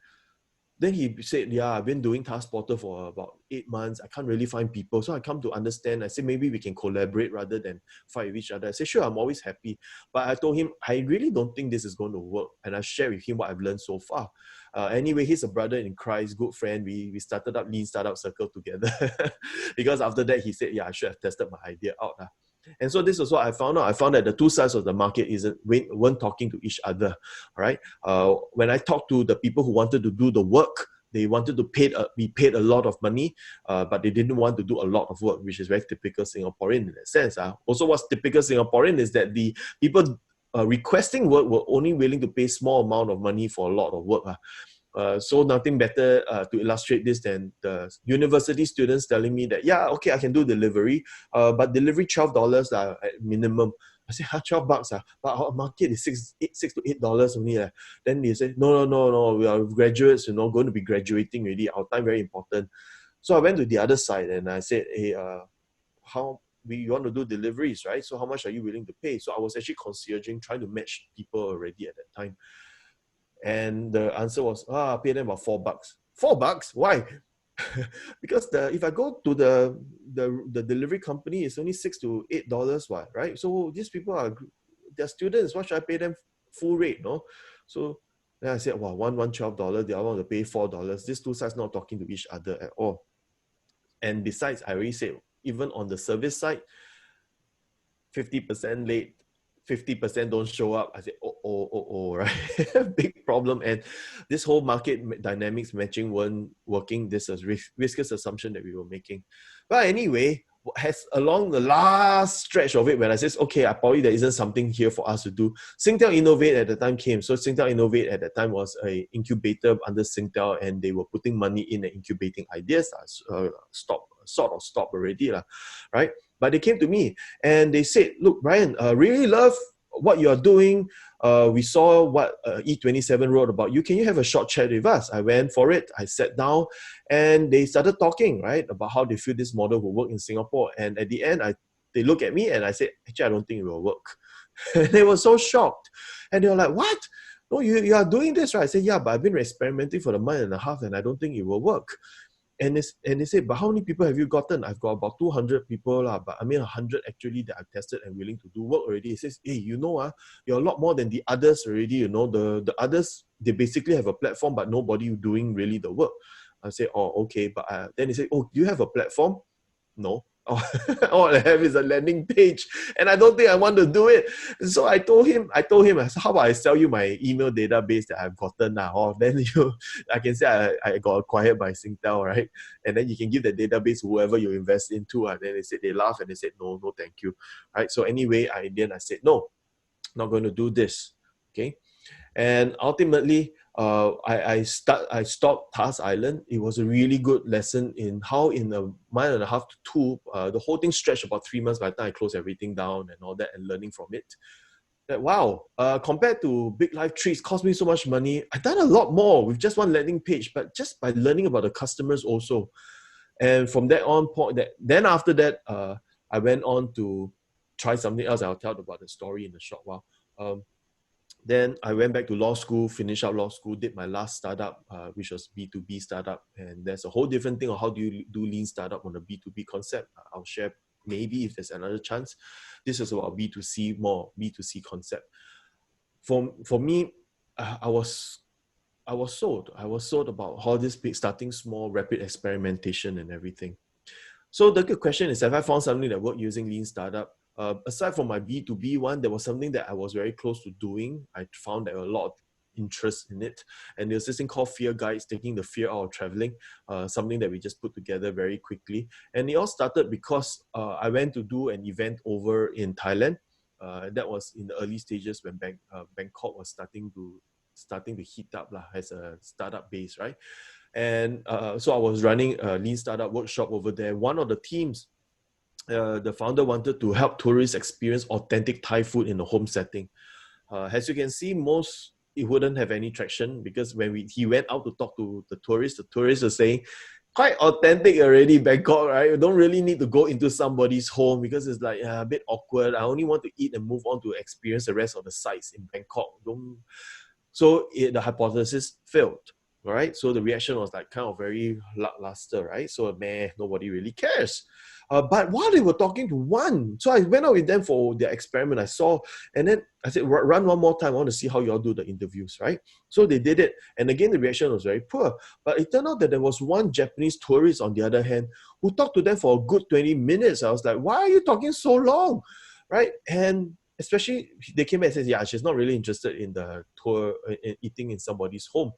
Then he said, yeah, I've been doing TaskPorter for about 8 months. I can't really find people. So I come to understand. I said, maybe we can collaborate rather than fight with each other. I said, sure, I'm always happy. But I told him, I really don't think this is going to work. And I shared with him what I've learned so far. Anyway, he's a brother in Christ, good friend. We started up Lean Startup Circle together. Because after that, he said, yeah, I should have tested my idea out. And so this is what I found out. I found that the two sides of the market weren't talking to each other, right? When I talked to the people who wanted to do the work, they wanted to be paid a lot of money, but they didn't want to do a lot of work, which is very typical Singaporean in that sense. Also, what's typical Singaporean is that the people requesting work were only willing to pay small amount of money for a lot of work. So nothing better to illustrate this than the university students telling me that, yeah, okay, I can do delivery, but delivery $12 at minimum. I say, $12, but our market is $6 to $8 only. Then they say, no, we are graduates, going to be graduating already. Our time very important. So I went to the other side and I said, hey, how we want to do deliveries, right? So how much are you willing to pay? So I was actually concierging, trying to match people already at that time. And the answer was, I pay them about $4. $4? Why? Because if I go to the delivery company, it's only $6 to $8, right? So these people they're students. Why should I pay them full rate? No. So then I said, wow, one $12, the other one to pay $4. These two sides not talking to each other at all. And besides, I already said, even on the service side, 50% late, 50% don't show up. I said, right? Big problem. And this whole market dynamics matching weren't working. This is a risky assumption that we were making. But anyway, along the last stretch of it, when I said, okay, probably there isn't something here for us to do, Singtel Innovate at the time came. So Singtel Innovate at that time was an incubator under Singtel, and they were putting money in and incubating ideas. Sort of stop already, right? But they came to me and they said, look, Bryan, really love what you're doing. We saw what E27 wrote about you. Can you have a short chat with us? I went for it. I sat down and they started talking, right, about how they feel this model will work in Singapore. And at the end, they look at me and I said, actually, I don't think it will work. And they were so shocked. And they were like, what? No, you are doing this, right? I said, yeah, but I've been experimenting for a month and a half and I don't think it will work. And they said, but how many people have you gotten? I've got about 200 people, but 100 actually that I've tested and willing to do work already. He says, hey, you're a lot more than the others already. The others, they basically have a platform, but nobody doing really the work. I say, oh, okay. But then he said, oh, do you have a platform? No. All I have is a landing page, and I don't think I want to do it. So I told him, how about I sell you my email database that I've gotten now? Then I can say I got acquired by Singtel, right? And then you can give the database whoever you invest into. And then they laugh and they said, no, thank you, right? So anyway, I said, no, not going to do this, okay? And ultimately, I stopped Task Island. It was a really good lesson in how in a month and a half to two, the whole thing stretched about 3 months by the time I closed everything down and all that and learning from it. That, wow, compared to Big Life Trees, cost me so much money. I've done a lot more with just one landing page, but just by learning about the customers also. And from that on point, then after that, I went on to try something else. I'll tell about the story in a short while. Then I went back to law school, finished up law school, did my last startup, which was B2B startup. And there's a whole different thing of how do you do lean startup on a B2B concept. I'll share maybe if there's another chance. This is about B2C, more B2C concept. For me, I was sold. I was sold about how this big, starting small, rapid experimentation and everything. So the good question is, have I found something that worked using lean startup? Aside from my B2B one, there was something that I was very close to doing. I found that a lot of interest in it. And there's this thing called Fear Guides, taking the fear out of traveling, something that we just put together very quickly. And it all started because I went to do an event over in Thailand. That was in the early stages when Bangkok was starting to heat up as a startup base, right? And so I was running a lean startup workshop over there. One of the teams, the founder wanted to help tourists experience authentic Thai food in a home setting. As you can see, it wouldn't have any traction because when he went out to talk to the tourists were saying, quite authentic already, Bangkok, right? You don't really need to go into somebody's home because it's like a bit awkward. I only want to eat and move on to experience the rest of the sites in Bangkok. So the hypothesis failed. Right, so the reaction was like kind of very lackluster, right? So nobody really cares. But while they were talking to one, so I went out with them for their experiment. I saw, and then I said, run one more time. I want to see how you all do the interviews, right? So they did it, and again the reaction was very poor. But it turned out that there was one Japanese tourist on the other hand who talked to them for a good 20 minutes. I was like, why are you talking so long, right? And especially they came back and said, yeah, she's not really interested in the tour, in eating in somebody's home.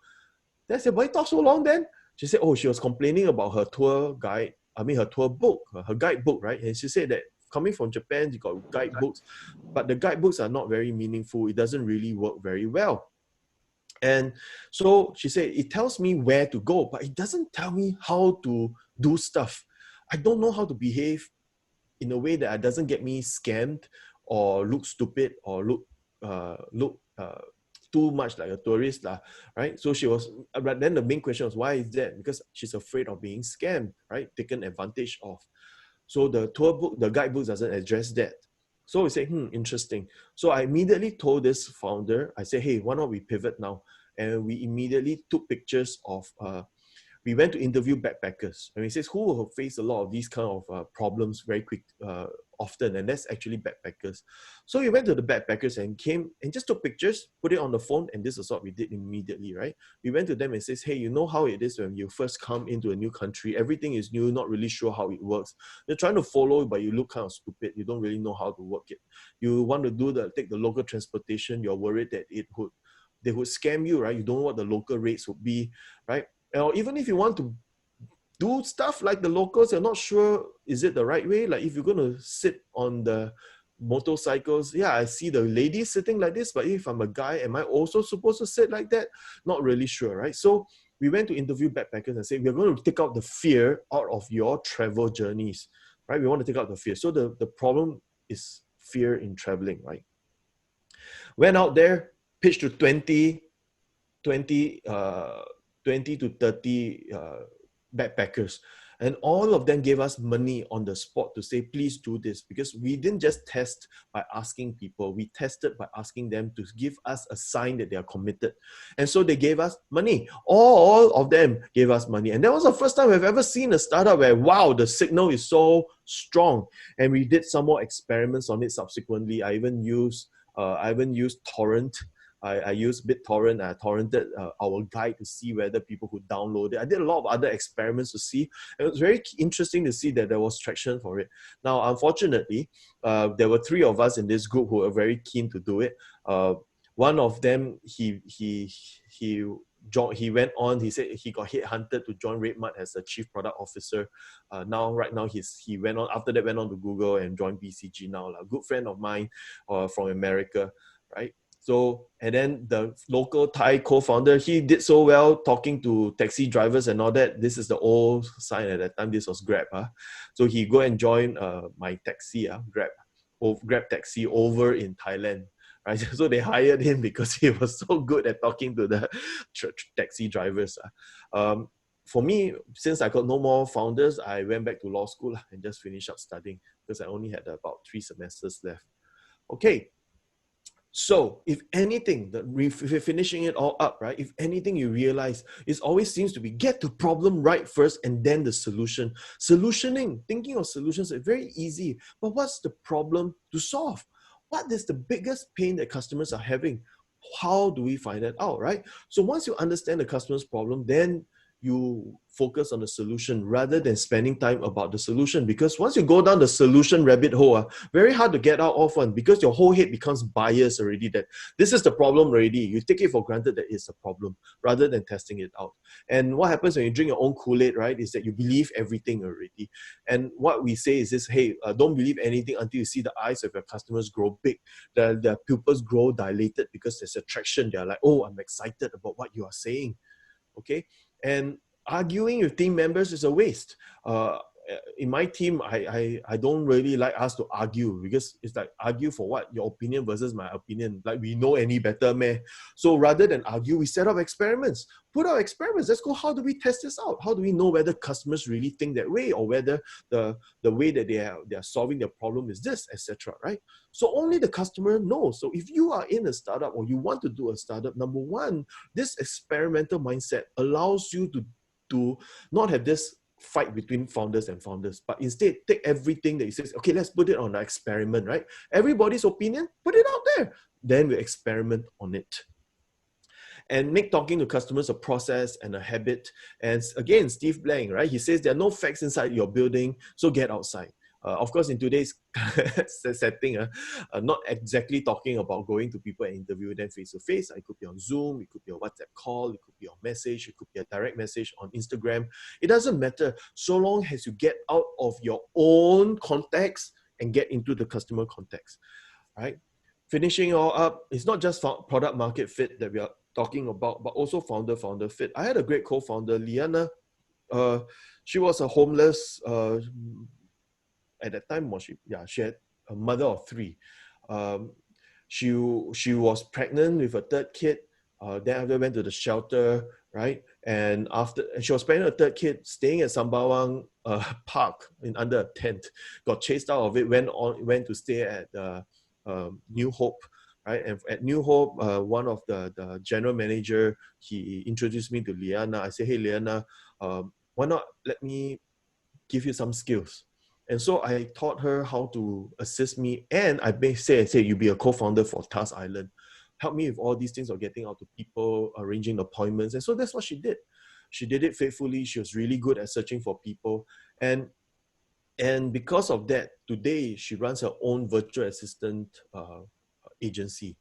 Then I said, why talk so long then? She said, she was complaining about her tour book, her guidebook, right? And she said that coming from Japan, you got guidebooks, but the guidebooks are not very meaningful. It doesn't really work very well. And so she said, it tells me where to go, but it doesn't tell me how to do stuff. I don't know how to behave in a way that it doesn't get me scammed or look stupid or look too much like a tourist, right? So she was, but then the main question was, why is that? Because she's afraid of being scammed, right? Taken advantage of. So the tour book, the guidebook doesn't address that. So we say, interesting. So I immediately told this founder, I said, hey, why not we pivot now? And we immediately took pictures of we went to interview backpackers, and he says who will face a lot of these kind of problems very quick, often, and that's actually backpackers. So we went to the backpackers and came and just took pictures, put it on the phone, and this is what we did immediately, right? We went to them and says, hey, you know how it is when you first come into a new country, everything is new, not really sure how it works. You're trying to follow, but you look kind of stupid. You don't really know how to work it. You want to take the local transportation. You're worried that they would scam you, right? You don't know what the local rates would be, right? Or even if you want to do stuff like the locals, you're not sure, is it the right way? Like if you're going to sit on the motorcycles, yeah, I see the lady sitting like this, but if I'm a guy, am I also supposed to sit like that? Not really sure, right? So we went to interview backpackers and say, we're going to take out the fear out of your travel journeys, right? We want to take out the fear. So the problem is fear in traveling, right? Went out there, pitched to 20 to 30 backpackers. And all of them gave us money on the spot to say, please do this. Because we didn't just test by asking people, we tested by asking them to give us a sign that they are committed. And so they gave us money. All of them gave us money. And that was the first time I've ever seen a startup where, wow, the signal is so strong. And we did some more experiments on it subsequently. I even used Torrent. I used BitTorrent. I torrented our guide to see whether people could download it. I did a lot of other experiments to see. It was very interesting to see that there was traction for it. Now, unfortunately, there were 3 of us in this group who were very keen to do it. One of them, he went on. He said he got headhunted to join RedMart as a chief product officer. Right now, he went on. After that, went on to Google and joined BCG now. A good friend of mine from America, right? So, and then the local Thai co-founder, he did so well talking to taxi drivers and all that. This is the old sign at that time. This was Grab. So he go and join my taxi, Grab taxi over in Thailand. Right? So they hired him because he was so good at talking to the taxi drivers. For me, since I got no more founders, I went back to law school and just finished up studying because I only had about 3 semesters left. Okay. So if anything, finishing it all up, right? If anything you realize, it always seems to be get the problem right first and then the solution. Solutioning, thinking of solutions is very easy, but what's the problem to solve? What is the biggest pain that customers are having? How do we find that out, right? So once you understand the customer's problem, then you focus on the solution rather than spending time about the solution. Because once you go down the solution rabbit hole, very hard to get out of one because your whole head becomes biased already that this is the problem already. You take it for granted that it's a problem rather than testing it out. And what happens when you drink your own Kool-Aid, right, is that you believe everything already. And what we say is this, hey, don't believe anything until you see the eyes of your customers grow big. Their pupils grow dilated because there's attraction. They're like, oh, I'm excited about what you are saying. Okay, and arguing with team members is a waste. In my team, I don't really like us to argue because it's like argue for what? Your opinion versus my opinion. Like we know any better, man. So rather than argue, we set up experiments. Put out experiments. Let's go. How do we test this out? How do we know whether customers really think that way or whether the way that they are solving their problem is this, etc. Right? So only the customer knows. So if you are in a startup or you want to do a startup, number one, this experimental mindset allows you to not have this fight between founders and founders, but instead take everything that he says, okay, let's put it on an experiment, right? Everybody's opinion, put it out there. Then we experiment on it. And make talking to customers a process and a habit. And again, Steve Blank, right? He says there are no facts inside your building, so get outside. Of course, in today's setting, not exactly talking about going to people and interviewing them face-to-face. It could be on Zoom, it could be a WhatsApp call, it could be a message, it could be a direct message on Instagram. It doesn't matter so long as you get out of your own context and get into the customer context, right? Finishing all up, it's not just product market fit that we are talking about, but also founder fit. I had a great co-founder, Liana. She was a homeless, at that time. She had a mother of three. Um, she was pregnant with a third kid. Then after went to the shelter, right? And she was pregnant with a third kid, staying at Sembawang Park in under a tent. Got chased out of it. Went to stay at New Hope, right? And at New Hope, one of the general manager, he introduced me to Liana. I said, hey Liana, why not let me give you some skills? And so I taught her how to assist me. And I say, you be a co-founder for Task Island. Help me with all these things of getting out to people, arranging appointments. And so that's what she did. She did it faithfully. She was really good at searching for people. And because of that, today she runs her own virtual assistant agency.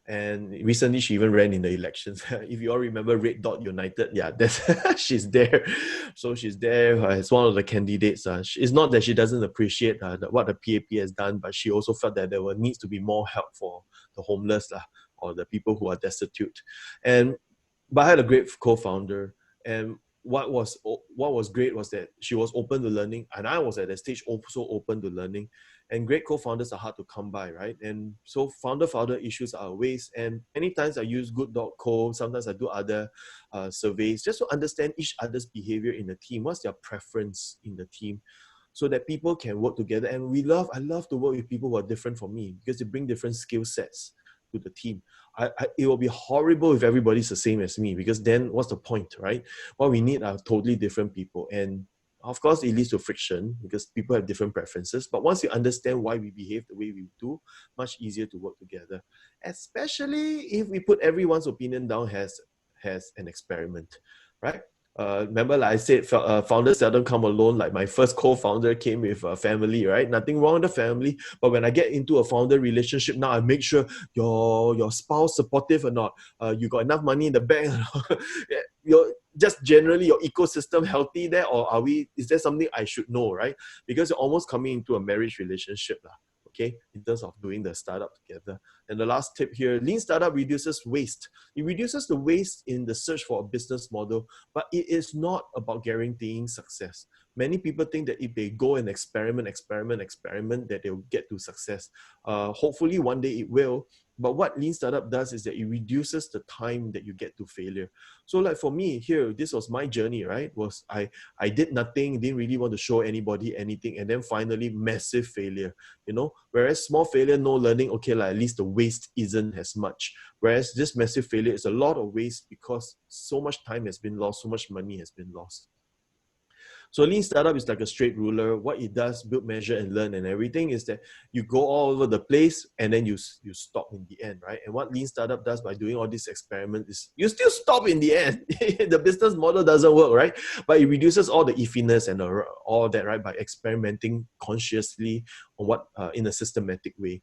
And recently she even ran in the elections. If you all remember Red Dot United, yeah, that's she's there. So she's there as one of the candidates. It's not that she doesn't appreciate what the PAP has done, but she also felt that there needs to be more help for the homeless or the people who are destitute. But I had a great co-founder, and what was great was that she was open to learning, and I was at that stage also open to learning. And great co-founders are hard to come by, right? And so founder issues are ways. And many times I use good.co, sometimes I do other surveys just to understand each other's behavior in the team. What's their preference in the team, so that people can work together. And I love to work with people who are different from me, because they bring different skill sets to the team. It will be horrible if everybody's the same as me, because then what's the point, right? What we need are totally different people. And of course, it leads to friction because people have different preferences. But once you understand why we behave the way we do, much easier to work together. Especially if we put everyone's opinion down as an experiment, right? Remember, like I said, founders seldom come alone. Like my first co-founder came with a family, right? Nothing wrong with the family. But when I get into a founder relationship, now I make sure your spouse supportive or not. You got enough money in the bank. Just generally your ecosystem healthy there, or is there something I should know, right? Because you're almost coming into a marriage relationship, okay, in terms of doing the startup together. And the last tip here, lean startup reduces waste. It reduces the waste in the search for a business model, but it is not about guaranteeing success. Many people think that if they go and experiment, that they'll get to success. Hopefully one day it will. But what lean startup does is that it reduces the time that you get to failure. So like for me here, this was my journey, right? I did nothing, didn't really want to show anybody anything, and then finally massive failure, whereas small failure, no learning, okay, like at least the waste isn't as much. Whereas this massive failure is a lot of waste because so much time has been lost, so much money has been lost. So lean startup is like a straight ruler. What it does, build, measure, and learn and everything, is that you go all over the place and then you stop in the end, right? And what lean startup does by doing all these experiments is you still stop in the end. The business model doesn't work, right? But it reduces all the iffiness and all that, right? By experimenting consciously on what in a systematic way.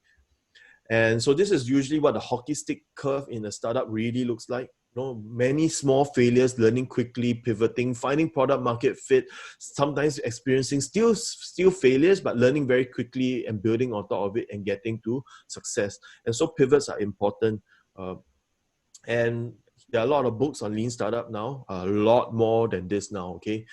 And so this is usually what the hockey stick curve in a startup really looks like. Many small failures, learning quickly, pivoting, finding product market fit, sometimes experiencing still failures, but learning very quickly and building on top of it and getting to success. And so pivots are important. And there are a lot of books on lean startup now, a lot more than this now, okay?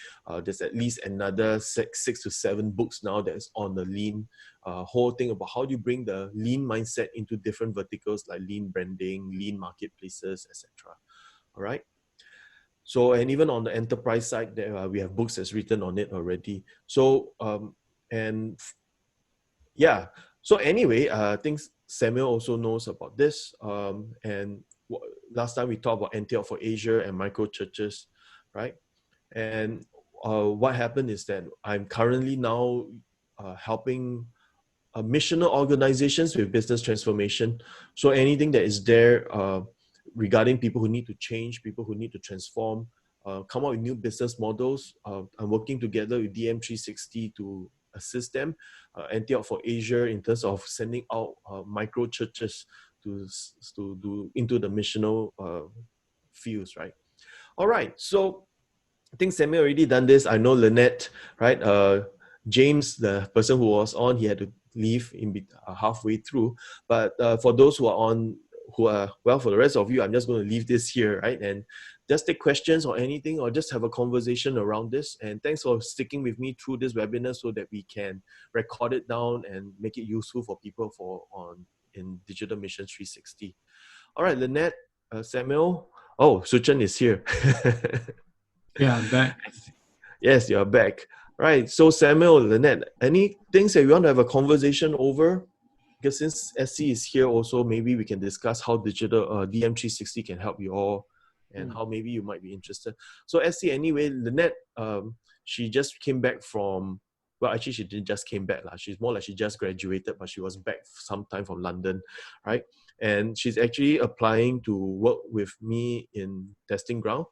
There's at least another six to seven books now that's on the lean whole thing about how do you bring the lean mindset into different verticals like lean branding, lean marketplaces, etc. All right? So, and even on the enterprise side, there we have books that's written on it already. So, yeah. So anyway, I think Samuel also knows about this. And last time we talked about Antioch for Asia and micro churches, right? And what happened is that I'm currently now helping missional organizations with business transformation. So anything that is there regarding people who need to change, people who need to transform, come up with new business models. I'm working together with DM360 to assist them. Antioch for Asia in terms of sending out micro churches to do into the missional fields, right? All right, so I think Samuel already done this. I know Lynette, right? James, the person who was on, he had to leave halfway through. But for those who are on, who are, well, for the rest of you, I'm just going to leave this here, right? And just take questions or anything, or just have a conversation around this. And thanks for sticking with me through this webinar so that we can record it down and make it useful for people in Digital Missions 360. All right, Lynette, Samuel. Oh, Suchan is here. Yeah, I'm back. Yes, you're back. Right. So Samuel, Lynette, any things that you want to have a conversation over? Because since SC is here also, maybe we can discuss how digital DM360 can help you all and how maybe you might be interested. So SC, anyway, Lynette, she just came back from, well, actually she didn't just came back. She's more like she just graduated, but she was back sometime from London, right? And she's actually applying to work with me in testing ground.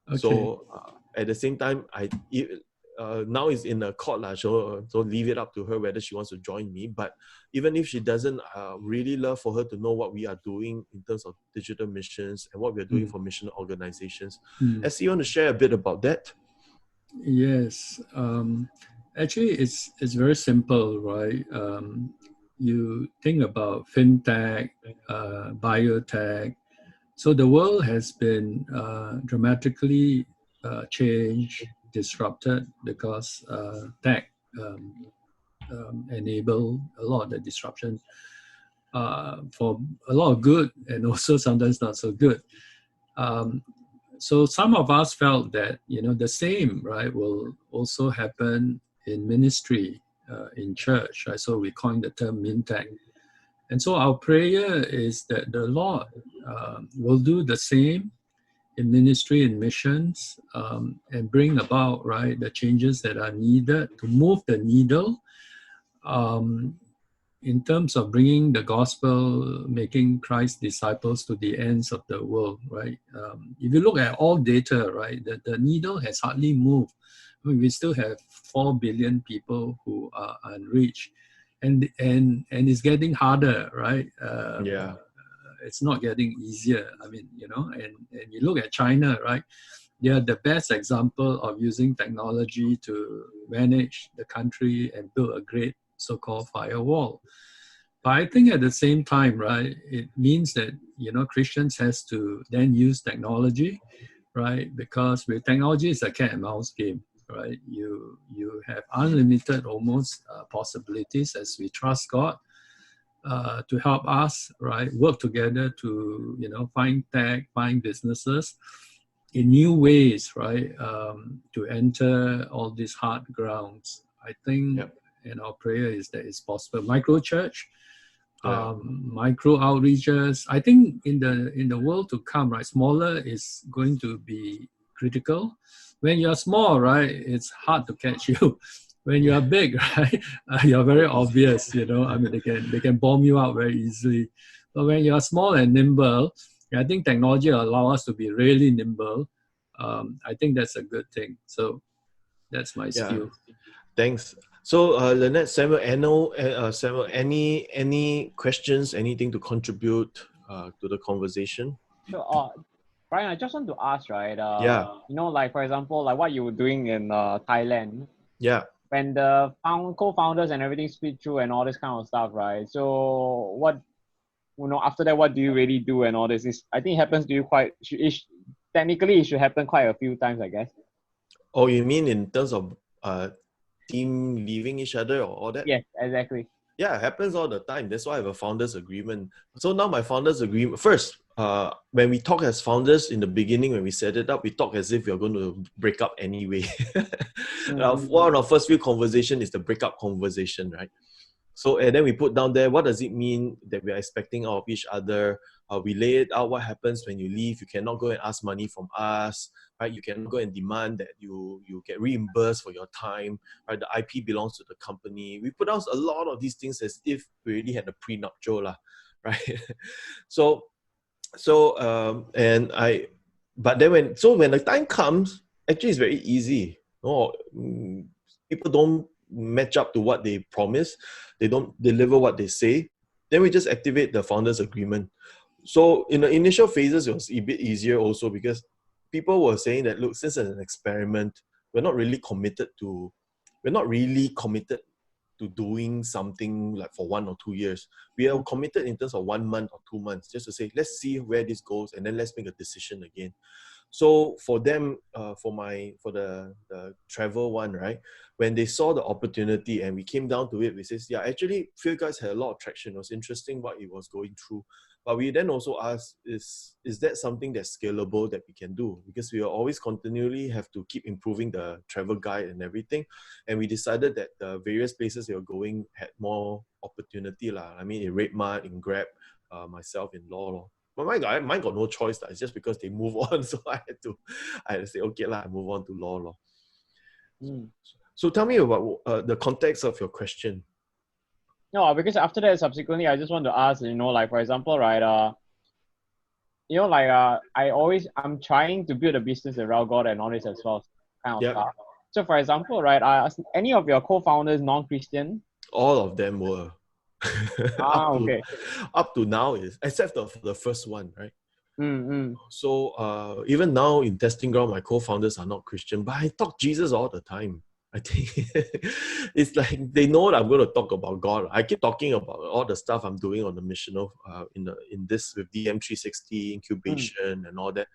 Okay. So at the same time, now it's in a court, so leave it up to her whether she wants to join me. But even if she doesn't, really love for her to know what we are doing in terms of digital missions and what we are doing for mission organizations. SC, you want to share a bit about that? Yes. Actually, it's very simple, right? You think about fintech, biotech. So the world has been dramatically changed, disrupted because tech enable a lot of the disruption for a lot of good and also sometimes not so good. So some of us felt that, the same, right, will also happen in ministry, in church, right? So we coined the term MinTech. And so our prayer is that the Lord will do the same in ministry and missions, and bring about, right, the changes that are needed to move the needle in terms of bringing the gospel, making Christ disciples to the ends of the world, right? If you look at all data, right, the needle has hardly moved. I mean, we still have 4 billion people who are unreached, and it's getting harder, right? It's not getting easier. I mean, and you look at China, right? They are the best example of using technology to manage the country and build a great so-called firewall. But I think at the same time, right, it means that, Christians has to then use technology, right? Because with technology, it's a cat and mouse game, right? You have unlimited almost possibilities as we trust God to help us, right, work together to, find tech, find businesses in new ways, right, to enter all these hard grounds. I think, and our prayer is that it's possible. Micro church, micro outreaches. I think in the world to come, right, smaller is going to be critical. When you're small, right, it's hard to catch you. When you are big, right, you're very obvious. I mean, they can bomb you out very easily. But when you are small and nimble, I think technology will allow us to be really nimble. I think that's a good thing. So that's my skill. Thanks. So Lynette, Samuel, Samuel, any questions, anything to contribute to the conversation? So, Bryan, I just want to ask, right? Like for example, like what you were doing in Thailand. Yeah. When the co-founders and everything split through and all this kind of stuff, right? So what, after that, what do you really do and all this? I think it happens to you technically it should happen quite a few times, I guess. Oh, you mean in terms of team leaving each other or all that? Yes, exactly. Yeah, it happens all the time. That's why I have a founders agreement. So now my founders agreement, first, when we talk as founders in the beginning, when we set it up, we talk as if we're going to break up anyway. One of our first few conversation is the breakup conversation, right? So, and then we put down there, what does it mean that we are expecting out of each other? We lay it out, what happens when you leave. You cannot go and ask money from us, right? You cannot go and demand that you get reimbursed for your time, right? The IP belongs to the company. We put out a lot of these things as if we already had a prenuptial, right? But then when the time comes, actually it's very easy. People don't match up to what they promise. They don't deliver what they say. Then we just activate the founders agreement. So in the initial phases, it was a bit easier also because people were saying that, look, since it's an experiment, we're not really committed to doing something like for 1 or 2 years. We are committed in terms of 1 month or 2 months, just to say, let's see where this goes, and then let's make a decision again. So for them, for the travel one, right? When they saw the opportunity and we came down to it, we says, yeah, actually, Field Guides had a lot of traction. It was interesting what it was going through. But we then also asked, is that something that's scalable that we can do? Because we will always continually have to keep improving the travel guide and everything. And we decided that the various places they were going had more opportunity. I mean, in RedMart, in Grab, myself in Law. But mine got no choice. It's just because they move on. So I had to say, okay, I move on to law. So tell me about the context of your question. No, because after that, subsequently, I just want to ask, like, for example, right, I'm trying to build a business around God and all this as well, kind of stuff. So, for example, right, any of your co-founders non-Christian? All of them were. Okay. Up to now is, except for the first one, right? Mm-hmm. So even now in Testing Ground, my co-founders are not Christian, but I talk Jesus all the time. I think it's like they know that I'm going to talk about God. I keep talking about all the stuff I'm doing on the missional in this with DM360 incubation and all that.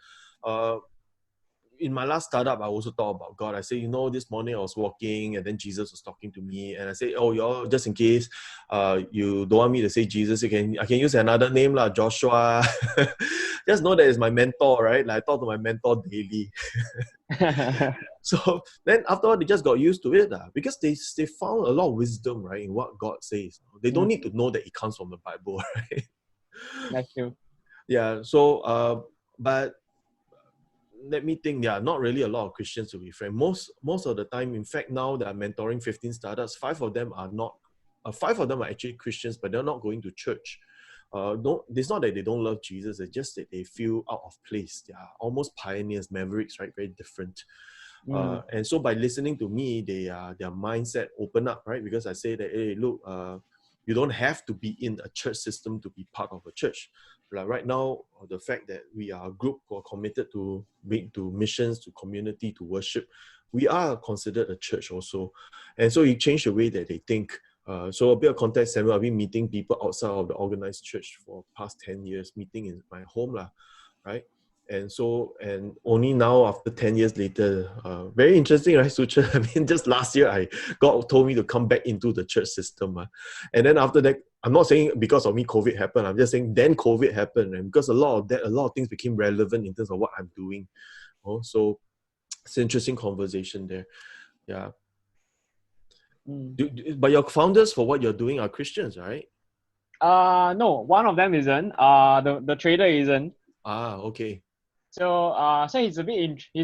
In my last startup, I also talk about God. I say, this morning I was walking and then Jesus was talking to me. And I say, y'all, just in case you don't want me to say Jesus, I can use another name, Joshua. Just know that it's my mentor, right? Like, I talk to my mentor daily. So then afterward, they just got used to it because they found a lot of wisdom, right, in what God says. They don't need to know that it comes from the Bible, right? That's true. Yeah. So, but let me think. Yeah, not really a lot of Christians, to be frank. Most of the time, in fact, now that I'm mentoring 15 startups, 5 of them are not. 5 of them are actually Christians, but they're not going to church. It's not that they don't love Jesus. It's just that they feel out of place. They are almost pioneers, mavericks, right? Very different. And so by listening to me, their mindset open up, right? Because I say that, hey, look, you don't have to be in a church system to be part of a church. Like right now, the fact that we are a group who are committed to missions, to community, to worship, we are considered a church also. And so it changed the way that they think. So a bit of context, Samuel, I've been meeting people outside of the organized church for past 10 years, meeting in my home, right? And only now, after 10 years later, very interesting, right, Sucha? I mean, just last year, God told me to come back into the church system. And then after that, I'm not saying because of me, COVID happened. I'm just saying then COVID happened. And because a lot of things became relevant in terms of what I'm doing. So it's an interesting conversation there. Yeah. But your founders for what you're doing are Christians, right? No, one of them isn't. The trader isn't. Okay. So he's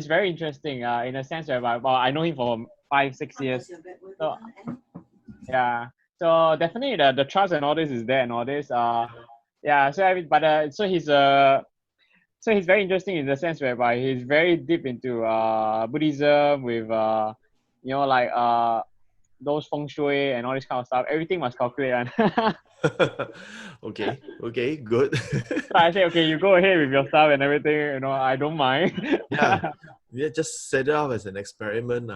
very interesting in a sense where I know him for 5-6 years. So yeah, so definitely the trust and all this is there and all this. Yeah. So he's very interesting in the sense whereby he's very deep into Buddhism with those feng shui and all this kind of stuff. Everything must calculate. Okay, good. So I say, okay, you go ahead with your stuff and everything. I don't mind. Yeah, just set it up as an experiment.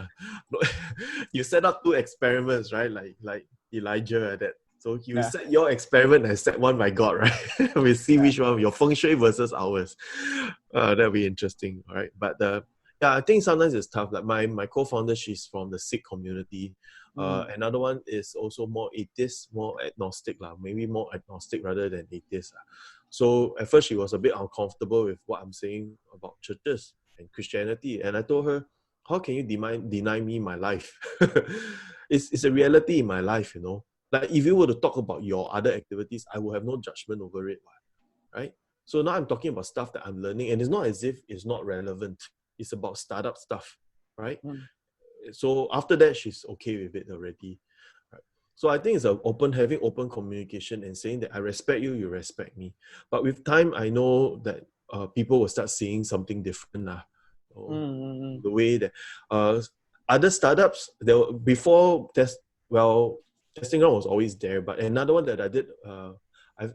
You set up 2 experiments, right? Like Elijah, that. So you set your experiment and set one by God, right? We see which one, your feng shui versus ours. That'll be interesting, all right? But I think sometimes it's tough. Like my co-founder, she's from the Sikh community. Another one is also more atheist, more agnostic, maybe more agnostic rather than atheist. So at first she was a bit uncomfortable with what I'm saying about churches and Christianity. And I told her, how can you deny me my life? It's a reality in my life, Like if you were to talk about your other activities, I will have no judgment over it, right? So now I'm talking about stuff that I'm learning, and it's not as if it's not relevant. It's about startup stuff, right? So after that, she's okay with it already. Right? So I think it's having open communication and saying that I respect you, you respect me. But with time, I know that people will start seeing something different. The way that other startups, Testing Ground was always there. But another one that I did,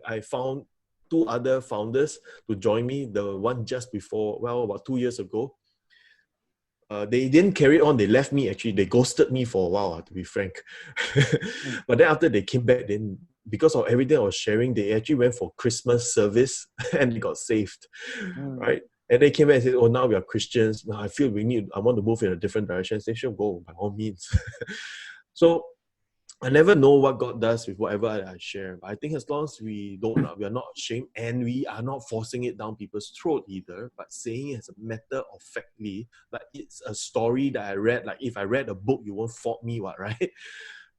I found 2 other founders to join me. The one just before, about 2 years ago. they didn't carry on. They left me actually. They ghosted me for a while, to be frank. But then after they came back, then because of everything I was sharing, they actually went for Christmas service and they got saved, right? And they came back and said, "Oh, now we are Christians. Now I feel I want to move in a different direction." They should go by all means. So I never know what God does with whatever I share. But I think as long as we are not ashamed, and we are not forcing it down people's throat either, but saying it as a matter of factly, like it's a story that I read. Like if I read a book, you won't fault me, what, right?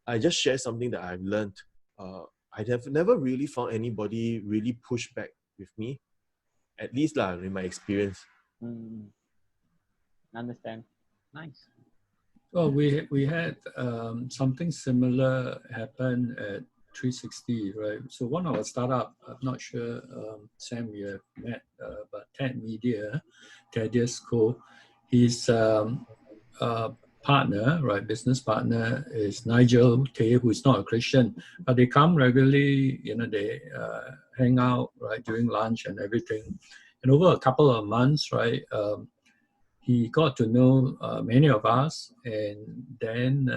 I just share something that I've learned. I have never really found anybody really push back with me, at least in my experience. Understand. Nice. Well, we had something similar happen at 360, right? So one of our startup, I'm not sure, Sam, you have met, but Ted Media, Thaddeus Co, his partner, right, business partner is Nigel Tay, who is not a Christian, but they come regularly, they hang out, right, during lunch and everything. And over a couple of months, right, he got to know many of us, and then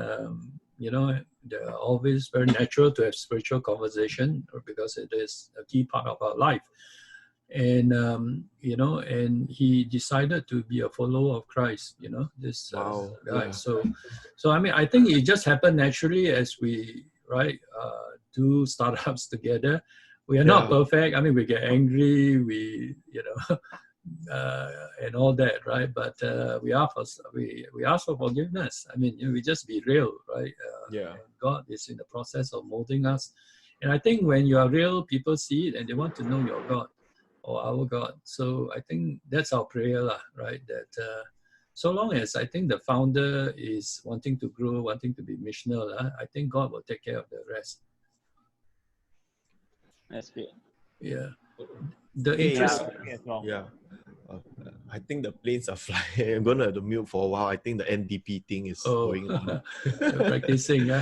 they're always very natural to have spiritual conversation because it is a key part of our life. And and he decided to be a follower of Christ. This Wow. guy. Yeah. So I mean, I think it just happened naturally as we do startups together. We are not perfect. I mean, we get angry. We and all that, right? But we ask for forgiveness. I mean, we just be real, right? God is in the process of molding us, and I think when you are real, people see it and they want to know your God or our God. So I think that's our prayer, right? That so long as I think the founder is wanting to grow, wanting to be missional, I think God will take care of the rest. That's good. Yeah. The interest. Yeah. I think the planes are flying. I'm gonna have to mute for a while. I think the NDP thing is going on. Practicing,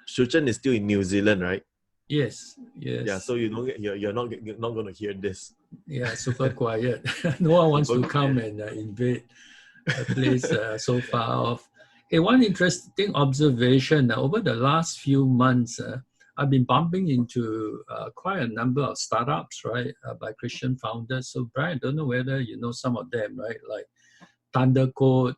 Shuchen is still in New Zealand, right? Yes. Yeah, so you're not gonna hear this. Yeah, super quiet. No one wants to come and invade a place so far off. Okay, one interesting observation over the last few months, I've been bumping into quite a number of startups, right, by Christian founders. So, Brian, I don't know whether you know some of them, right? Like Thunder Code,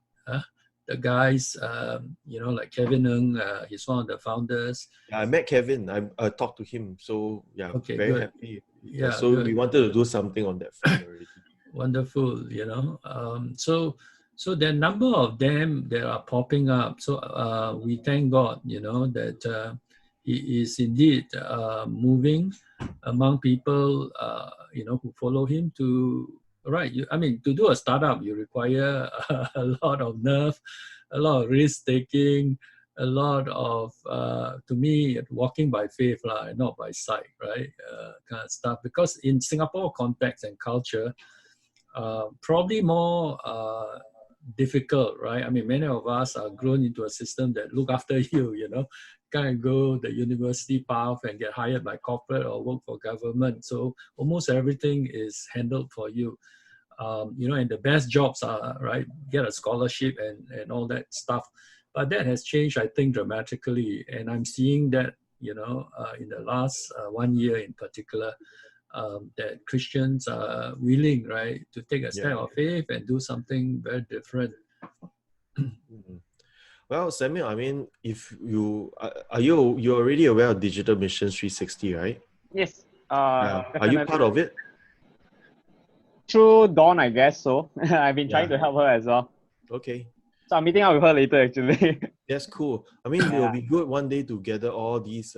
the guys, like Kevin Ng, he's one of the founders. Yeah, I met Kevin. I talked to him. So, okay, very good. happy. Yeah, so good. we wanted to do something on that front already. Wonderful, So there are a number of them that are popping up. So we thank God, that He is indeed moving among people, who follow Him to, right. To do a startup, you require a lot of nerve, a lot of risk taking, a lot of, to me, walking by faith, not by sight, right? Kind of stuff. Because in Singapore context and culture, probably more difficult, right? I mean, many of us are grown into a system that look after you, kind of go the university path and get hired by corporate or work for government. So almost everything is handled for you. And the best jobs are, right, get a scholarship and all that stuff. But that has changed, I think, dramatically. And I'm seeing that, in the last 1 year in particular, that Christians are willing, right, to take a step of faith and do something very different. Well, Samuel, I mean, if you're already aware of Digital Missions 360, right? Yes. Are you part of it? Through Dawn, I guess so. I've been trying to help her as well. Okay. So I'm meeting up with her later, actually. That's cool. I mean, it'll be good one day to gather all these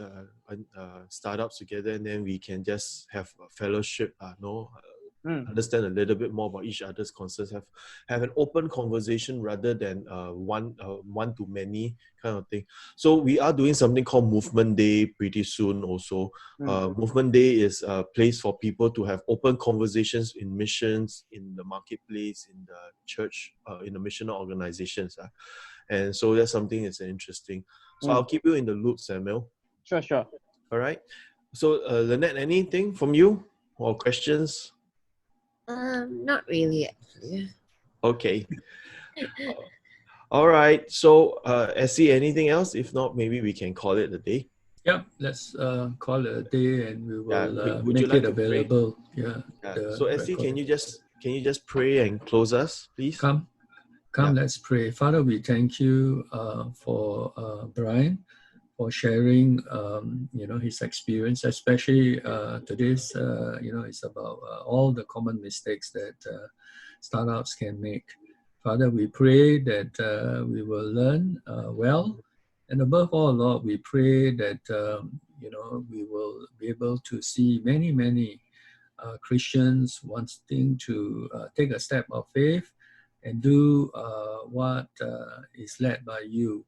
startups together, and then we can just have a fellowship, understand a little bit more about each other's concerns, have an open conversation rather than one to many kind of thing. So we are doing something called Movement Day pretty soon also. Movement Day is a place for people to have open conversations in missions, in the marketplace, in the church, in the missional organizations. And so that's something that's interesting. So I'll keep you in the loop, Samuel. Sure. All right. So Lynette, anything from you or questions? Not really, actually. Okay. All right. So, Essie, anything else? If not, maybe we can call it a day. Yep, let's call it a day, and we Yeah. will Would you make it like to pray? available. Yeah, Yeah. the So, Essie, recording. can you just pray and close us, please? Come, Yeah. let's pray. Father, we thank you for Bryan, for sharing, his experience, especially today's, it's about all the common mistakes that startups can make. Father, we pray that we will learn well, and above all, Lord, we pray that we will be able to see many, many Christians wanting to take a step of faith and do what is led by you,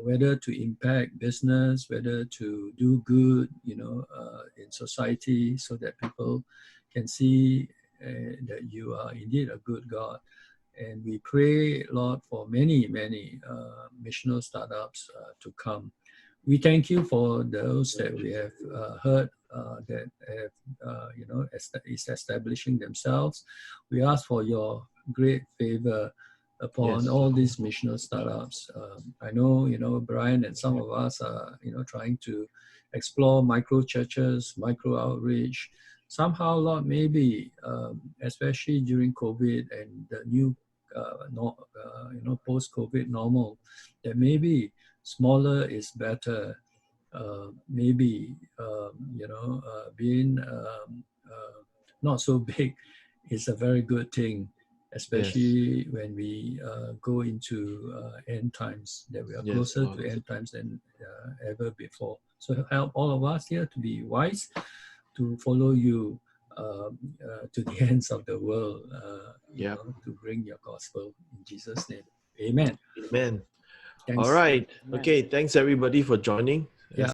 whether to impact business, whether to do good, in society, so that people can see that you are indeed a good God. And we pray, Lord, for many, many missional startups to come. We thank you for those that we have heard that have, is establishing themselves. We ask for your great favor upon Yes. all these missional startups. I know, Bryan and some of us are, trying to explore micro churches, micro outreach. Somehow, Lord, maybe, especially during COVID and the new, post-COVID normal, that maybe smaller is better. Maybe being not so big is a very good thing, especially when we go into end times, that we are Yes, closer Lord. to end times than ever before. So help all of us here to be wise, to follow you to the ends of the world, to bring your gospel in Jesus' name. Amen. Amen. Thanks. All right. Okay. Thanks everybody for joining.